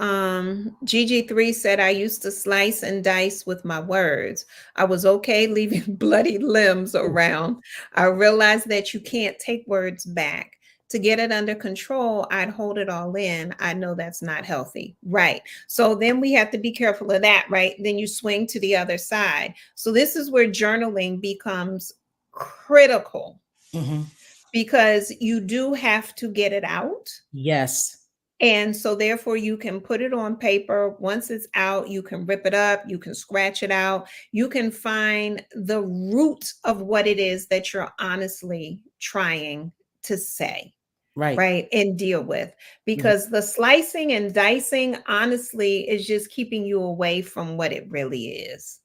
GG3 said I used to slice and dice with my words. I was okay leaving bloody limbs Ooh. around. I realized that you can't take words back. To get it under control, I'd hold it all in. I know that's not healthy. Right. So then we have to be careful of that, right? Then you swing to the other side. So this is where journaling becomes critical Mhm. because you do have to get it out, Yes. and so therefore you can put it on paper. Once it's out, you can rip it up, you can scratch it out, you can find the root of what it is that you're honestly trying to say, Right. right? And deal with. Mhm. Because the slicing and dicing, honestly, is just keeping you away from what it really is.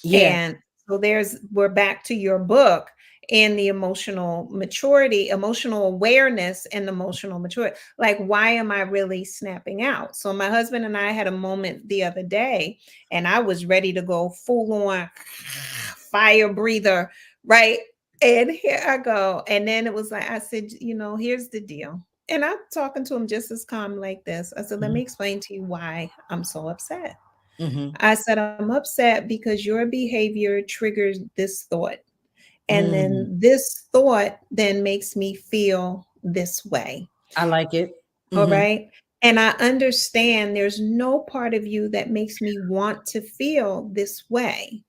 Yeah. And so we're back to your book and the emotional maturity, emotional awareness and emotional maturity. Like, why am I really snapping out? So my husband and I had a moment the other day and I was ready to go full on fire breather, right? And here I go. And then it was like, I said, here's the deal. And I'm talking to him just as calm like this. I said, let Mhm. me explain to you why I'm so upset. Mhm. I said, I'm upset because your behavior triggers this thought. And Mm. then this thought then makes me feel this way. I like it. All Mhm. right. And I understand there's no part of you that makes me want to feel this way.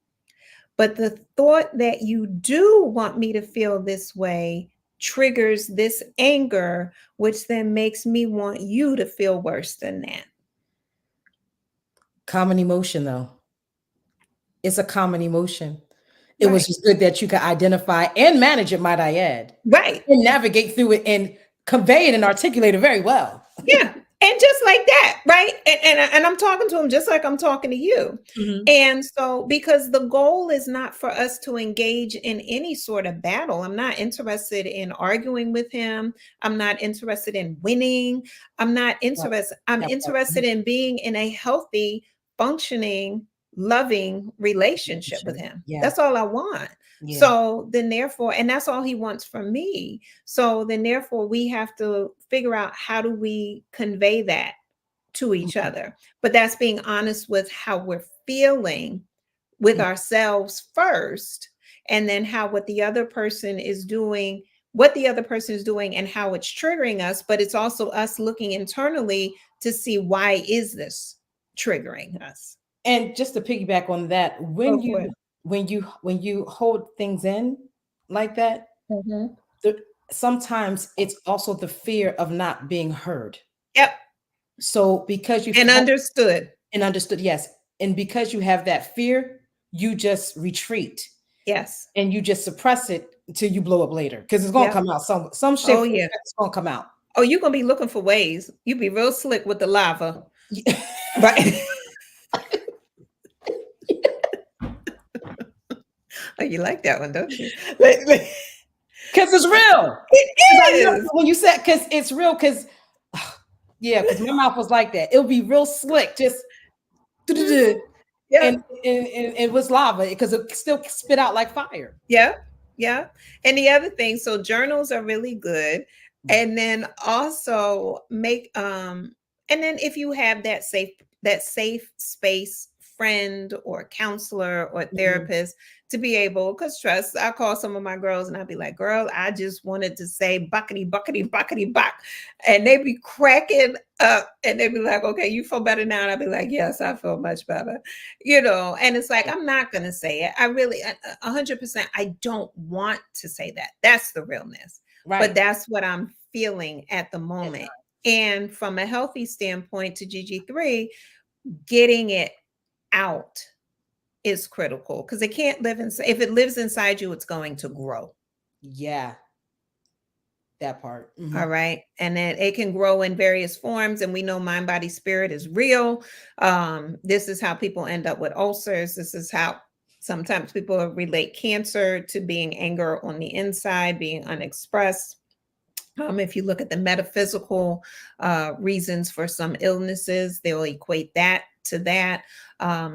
But the thought that you do want me to feel this way triggers this anger, which then makes me want you to feel worse than that. Common emotion, though. It's a common emotion. It was Right. just good that you could identify and manage it, might I add, Right. and navigate through it and convey it and articulate it very well. Yeah. And just like that, right? And I'm talking to him just like I'm talking to you. Mhm. And so, because the goal is not for us to engage in any sort of battle. I'm not interested in arguing with him. I'm not interested in winning. Right. I'm That part. interested in being in a healthy, functioning, loving relationship with Relationship. him. Yeah. That's all I want. Yeah. So then, therefore, and that's all he wants from me. So then, therefore, we have to figure out how do we convey that to each Mhm. other. But that's being honest with how we're feeling with Mm. ourselves first, and then how what the other person is doing, and how it's triggering us. But it's also us looking internally to see why is this triggering us. And just to piggyback on that, Go for it. when you hold things in like that, Mhm. the, sometimes it's also the fear of not being heard. Yep. So because you've And held understood. and understood. Yes. And because you have that fear, you just retreat Yes. and you just suppress it until you blow up later because it's gonna Yep. come out some shape Oh or yeah. it's gonna come out. Oh, you're gonna be looking for ways. You be real slick with the lava. Right. Oh, you like that one, don't you? Because it's real. Because I It know is. when you said because it's real, because yeah, because my mouth was like that. It'll be real slick, just Mhm. and Yep. and, and it was lava because it still spit out like fire. Yeah, yeah. And the other thing, so journals are really good. And then also make and then if you have that safe space friend or counselor or Mhm. therapist to be able, because trust, I call some of my girls and I'd be like, girl, I just wanted to say buckety, buckety, buckety, buck. And they be cracking up and they'd be like, okay, you feel better now. And I'd be like, yes, I feel much better, and it's like, I'm not going to say it. I really 100%, I don't want to say that. That's the realness, but Right. that's what I'm feeling at the At moment. times. And from a healthy standpoint, to GG3, getting it out is critical, because it can't live inside. If it lives inside you, it's going to grow. Yeah, that part. All right. And then it can grow in various forms. And we know mind, body, spirit is real. This is how people end up with ulcers. This is how sometimes people relate cancer to being anger on the inside, being unexpressed. If you look at the metaphysical reasons for some illnesses, they'll equate that to that.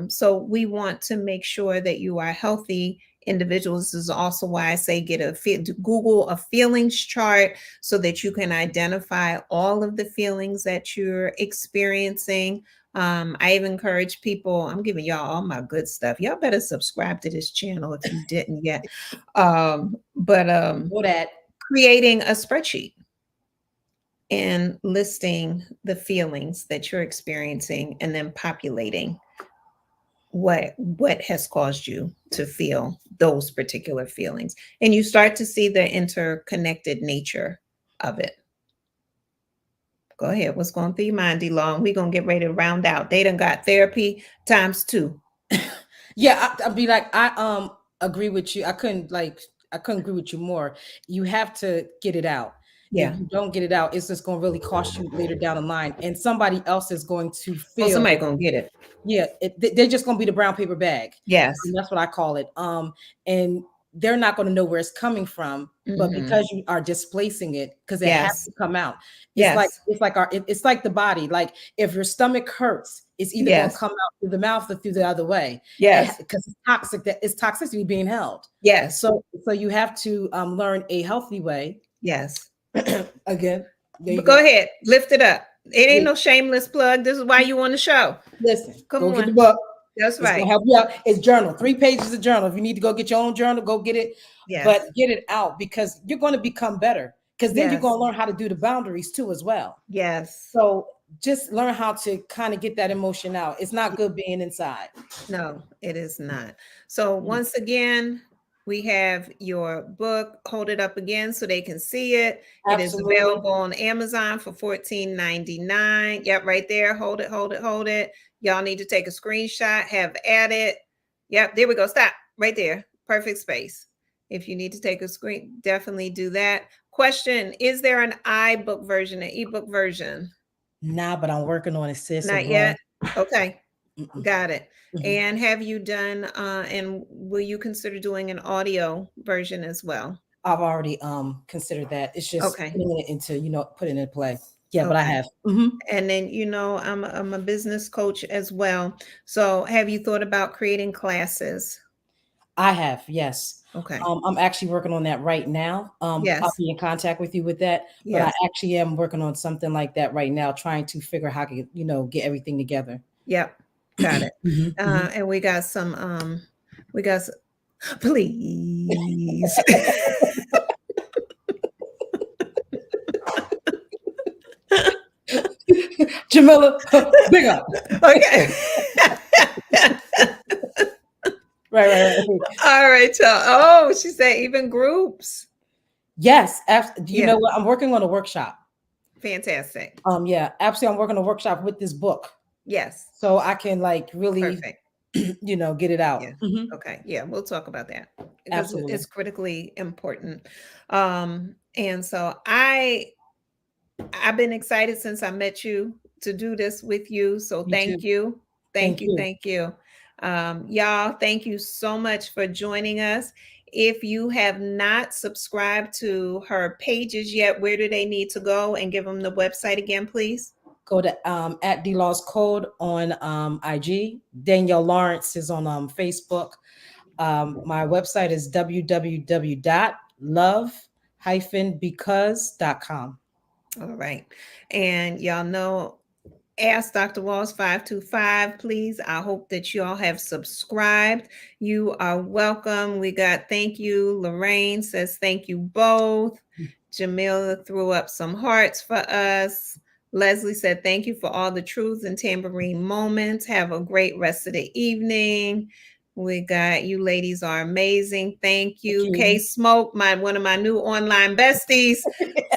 So we want to make sure that you are healthy individuals. This is also why I say Google a feelings chart so that you can identify all of the feelings that you're experiencing. I even encourage people, I'm giving y'all all my good stuff. Y'all better subscribe to this channel if you didn't yet. But Or that. creating a spreadsheet and listing the feelings that you're experiencing and then populating what has caused you to feel those particular feelings, and you start to see the interconnected nature of it. Go ahead, what's going through your mind, DLaw? We're gonna get ready to round out. They done got therapy times two. Yeah, I'd be like, I agree with you. I couldn't agree with you more. You have to get it out. If Yeah. you don't get it out, it's just going to really cost you later down the line, and somebody else is going to Oh, somebody feel. gonna get it. Yeah, they're just going to be the brown paper bag. Yes. That's what I call it. And they're not going to know where it's coming from, but Hmm. because you are displacing it, because it has Yes. to come out. Yes. It's like it's like the body. Like if your stomach hurts, it's either going to Yes. come out through the mouth or through the other way. Yes. Because it's toxic. That it's toxicity being held. Yes. So you have to learn a healthy way. Yes. Again, there you But go go. ahead, lift it up. It ain't Yeah, no shameless plug. This is why you on the show. listen, Come go get the on. book. That's It's gonna right. help you out. It's journal, 3 pages of journal. If you need to go get your own journal, go get it. Yes. But get it out because you're going to become better. Because then you're Yes. going to learn how to do the boundaries too as well. Yes. So just learn how to kind of get that emotion out. It's not good being inside. No, it is not. So once again, we have your book. Hold it up again so they can see it. It is Absolutely. available on Amazon for $14.99. Yep, right there. Hold it, hold it, hold it. Y'all need to take a screenshot, have at it. Yep, there we go. Stop right there. Perfect space. If you need to take a screen, definitely do that. Question: is there an iBook version, an ebook version? Nah, but I'm working on it, sis. So Not yet. Okay. mm-mm. Got it. Mhm. And have you done, and will you consider doing an audio version as well? I've already considered that. It's just Okay. putting it into, putting it in play. Yeah, but I Okay. have. Mhm. And then, I'm a business coach as well. So have you thought about creating classes? I have, yes. Okay. I'm actually working on that right now. I'll Yes. be in contact with you with that, but I Yes. actually am working on something like that right now, trying to figure out how to, get everything together. Yep. Got it. Mhm, mhm. And we got, please. Jamila, big up. Okay. Right. All right, y'all. Oh, she said even groups. Yes. Do you Yeah. know what? I'm working on a workshop. Fantastic. Yeah, absolutely. I'm working on a workshop with this book. Yes. so I can like really, Perfect. get it out. Yeah. Okay. Yeah, we'll talk about that because Absolutely. it's critically important. And so I've been excited since I met you to do this with you. So You thank too. you. Thank Thank you. you. Thank you. Y'all, thank you so much for joining us. If you have not subscribed to her pages yet, where do they need to go, and give them the website again, please? Go to at DLaws Code on IG. Danielle Lawrence is on Facebook. My website is www.love-because.com. All right. And y'all know, ask Dr. Walls 525, please. I hope that you all have subscribed. You are welcome. We got thank you. Lorraine says thank you both. Jamila threw up some hearts for us. Leslie said thank you for all the truths and tambourine moments. Have a great rest of the evening. We got you ladies are amazing. Thank Thank you. K you. Smoke, one of my new online besties,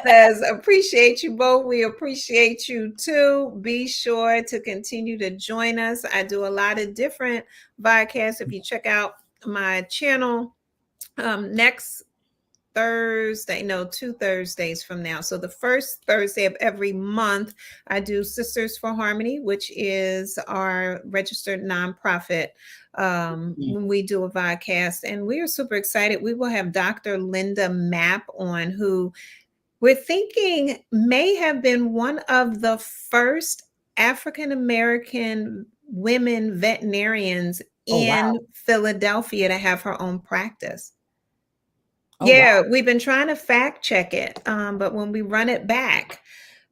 says appreciate you both. We appreciate you too. Be sure to continue to join us. I do a lot of different podcasts. If you check out my channel, next Thursday, no, 2 Thursdays from now. So the first Thursday of every month, I do Sisters for Harmony, which is our registered nonprofit. We do a podcast, and we are super excited. We will have Dr. Linda Mapp on, who we're thinking may have been one of the first African American women veterinarians Oh in wow. Philadelphia to have her own practice. Oh wow. Yeah, we've been trying to fact check it, but when we run it back,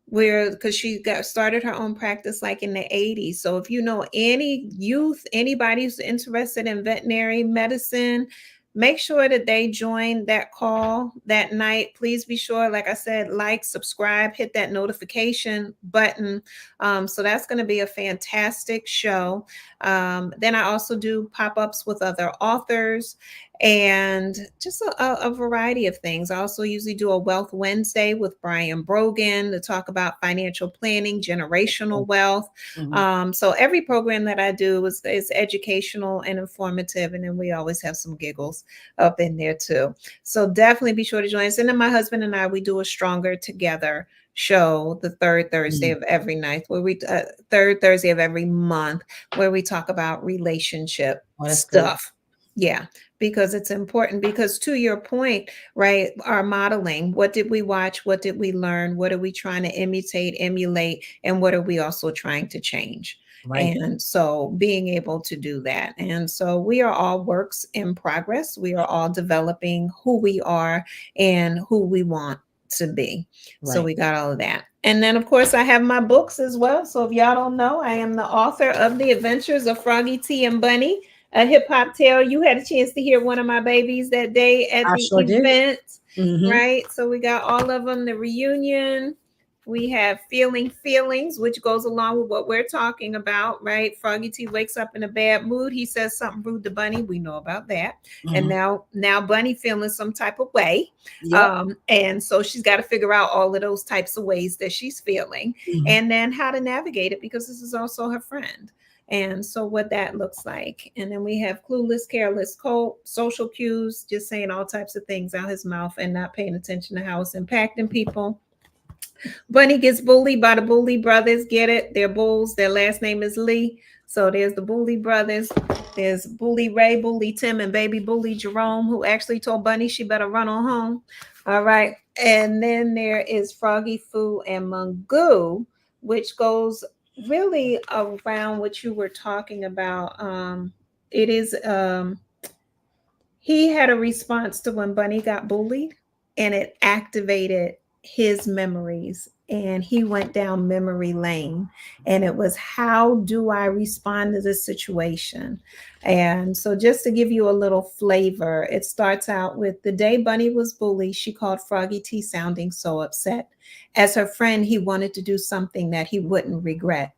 where because she got started her own practice like in the 80s. So if you know any youth, anybody who's interested in veterinary medicine, make sure that they join that call that night. Please be sure, like I said, like, subscribe, hit that notification button. So that's going to be a fantastic show. Then I also do pop-ups with other authors and just a variety of things. I also usually do a Wealth Wednesday with Brian Brogan to talk about financial planning, generational wealth. Mhm. So every program that I do is educational and informative, and then we always have some giggles up in there too. So definitely be sure to join us. And then my husband and I, we do a Stronger Together show the third Thursday Mhm. of every night, where we third Thursday of every month, where we talk about relationship Oh, that's good. stuff. Yeah, because it's important. Because to your point, right, our modeling, what did we watch? What did we learn? What are we trying to imitate, emulate? And what are we also trying to change? Right. And so being able to do that. And so we are all works in progress. We are all developing who we are and who we want to be. So Right. we got all of that. And then, of course, I have my books as well. So if y'all don't know, I am the author of The Adventures of Froggy T and Bunny, a hip hop tale. You had a chance to hear one of my babies that day at I the sure did. event, Hmm. right? So we got all of them, the reunion. We have Feeling Feelings, which goes along with what we're talking about, right? Froggy T wakes up in a bad mood. He says something rude to Bunny. We know about that. And Hmm. now Bunny feeling some type of way. Yep. And so she's got to figure out all of those types of ways that she's feeling, Hmm. and then how to navigate it, because this is also her friend. And so what that looks like. And then we have Clueless, Careless, Cold, Social Cues, just saying all types of things out his mouth and not paying attention to how it's impacting people. Bunny gets bullied by the Bully brothers. Get it? They're bulls. Their last name is Lee. So there's the Bully brothers. There's Bully Ray, Bully Tim, and baby Bully Jerome, who actually told Bunny she better run on home. All right. And then there is Froggy Foo and Mungo, which goes really around what you were talking about. It is he had a response to when Bunny got bullied, and it activated his memories, and he went down memory lane, and it was, how do I respond to this situation? And so just to give you a little flavor, it starts out with the day Bunny was bullied, she called Froggy T sounding so upset. As her friend, he wanted to do something that he wouldn't regret.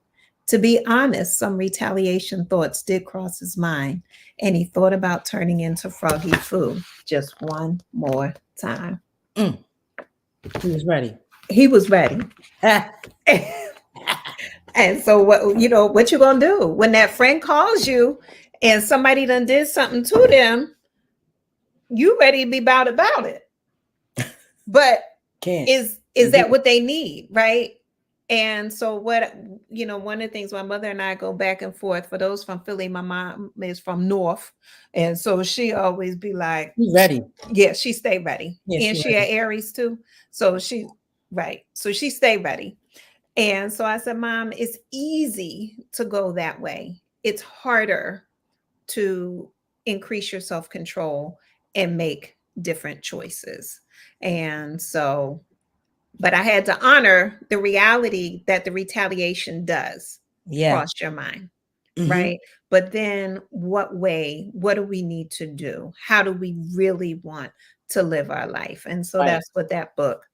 To be honest, some retaliation thoughts did cross his mind, and he thought about turning into Froggy Foo just one more time. Mm. He was ready. He was ready. And so what you gonna do when that friend calls you and somebody done did something to them, you ready to be about it. But Can't. is that what they need, right? And so one of the things, my mother and I go back and forth. For those from Philly, my mom is from North, and so she always be like, You ready? yeah, she stay ready. Yeah, And she she ready. had Aries too, so she right, so she stay ready. And so I said, Mom, it's easy to go that way. It's harder to increase your self control and make different choices. And so, but I had to honor the reality that the retaliation does Yeah. cross your mind, Mm-hmm. right? But then what do we need to do? How do we really want to live our life? And so Right. that's what that book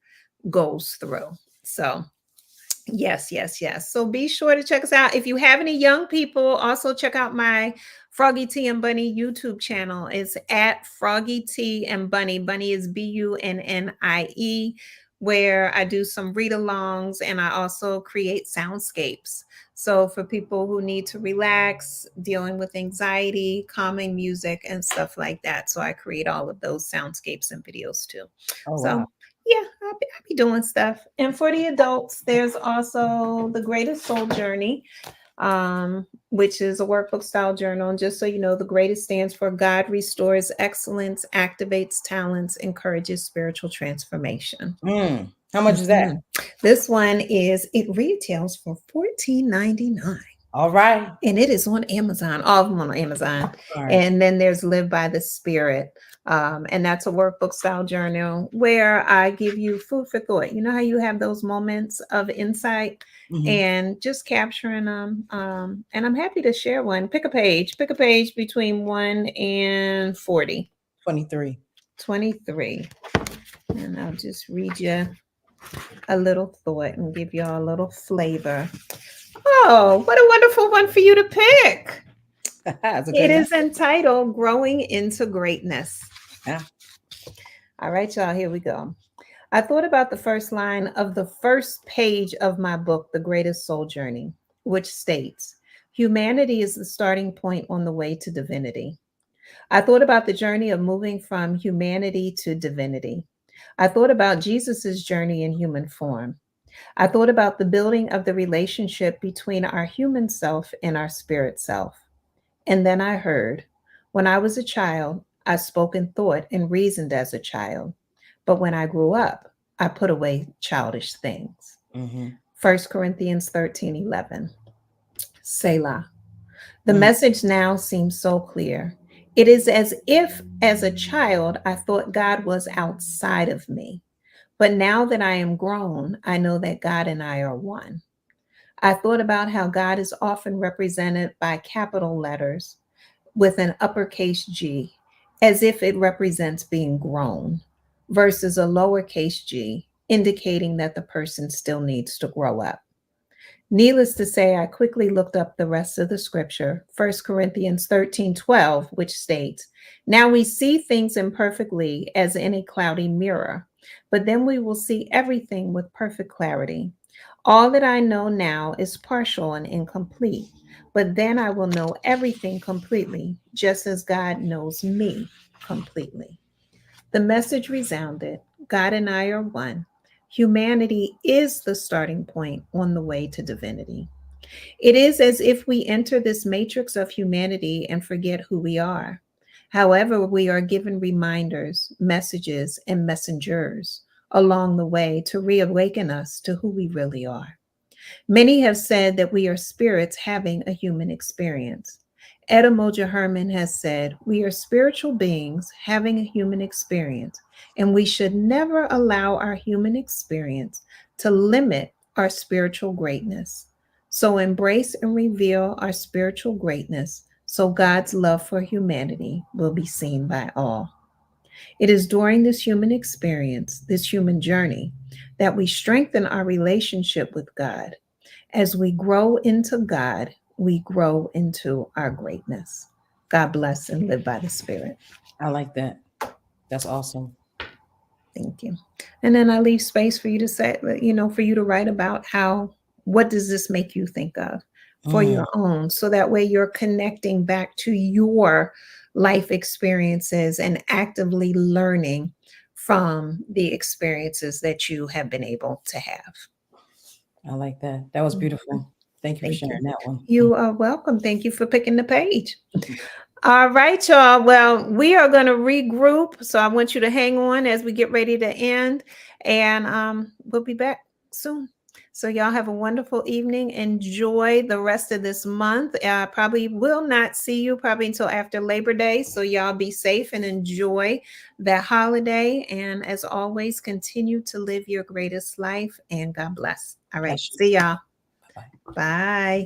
goes through. So yes, yes, yes. So be sure to check us out. If you have any young people, also check out my Froggy Tea and Bunny YouTube channel. It's at Froggy Tea and Bunny. Bunny is Bunnie, where I do some read alongs and I also create soundscapes. So for people who need to relax, dealing with anxiety, calming music, and stuff like that. So I create all of those soundscapes and videos too. Oh So wow. yeah, I'll be doing stuff. And for the adults, there's also The Greatest Soul Journey, which is a workbook style journal. And just so you know, the greatest stands for God restores excellence, activates talents, encourages spiritual transformation. How much is that? Mhm. This one it retails for $14.99. All right. And it is on Amazon, all of them on Amazon. All right. And then there's Live by the Spirit. And that's a workbook style journal where I give you food for thought. You know how you have those moments of insight Mm-hmm. and just capturing them. And I'm happy to share one. Pick a page between 1 and 40. 23. 23. And I'll just read you a little thought and give you all a little flavor. Oh, what a wonderful one for you to pick. That's a It good is number. entitled Growing into Greatness. Yeah. All right, y'all, here we go. I thought about the first line of the first page of my book, The Greatest Soul Journey, which states, humanity is the starting point on the way to divinity. I thought about the journey of moving from humanity to divinity. I thought about Jesus's journey in human form. I thought about the building of the relationship between our human self and our spirit self. And then I heard, when I was a child, I spoke and thought and reasoned as a child. But when I grew up, I put away childish things. Mm-hmm. 1 Corinthians 13:11. Selah. The Mm. message now seems so clear. It is as if, as a child, I thought God was outside of me. But now that I am grown, I know that God and I are one. I thought about how God is often represented by capital letters with an uppercase G, as if it represents being grown, versus a lowercase g, indicating that the person still needs to grow up. Needless to say, I quickly looked up the rest of the scripture, 1 Corinthians 13:12, which states, now we see things imperfectly as in a cloudy mirror, but then we will see everything with perfect clarity. All that I know now is partial and incomplete, but then I will know everything completely, just as God knows me completely. The message resounded, God and I are one. Humanity is the starting point on the way to divinity. It is as if we enter this matrix of humanity and forget who we are. However, we are given reminders, messages, and messengers along the way to reawaken us to who we really are. Many have said that we are spirits having a human experience. Edamoja Herman has said, we are spiritual beings having a human experience, and we should never allow our human experience to limit our spiritual greatness. So embrace and reveal our spiritual greatness so God's love for humanity will be seen by all. It is during this human experience, this human journey, that we strengthen our relationship with God. As we grow into God, we grow into our greatness. God bless and live by the Spirit. I like that. That's awesome. Thank you. And then I leave space for you to say, for you to write about how What does this make you think of for Mm, your own? So that way you're connecting back to your life experiences and actively learning from the experiences that you have been able to have. I like that. That was Mhm. beautiful. Thank you for Thank you. sharing that one. You are welcome. Thank you for picking the page. All right, y'all. Well, we are going to regroup. So I want you to hang on as we get ready to end. And we'll be back soon. So y'all have a wonderful evening. Enjoy the rest of this month. I probably will not see you probably until after Labor Day. So y'all be safe and enjoy that holiday. And as always, continue to live your greatest life. And God bless. All right. Bless you. See y'all. Bye bye. Bye.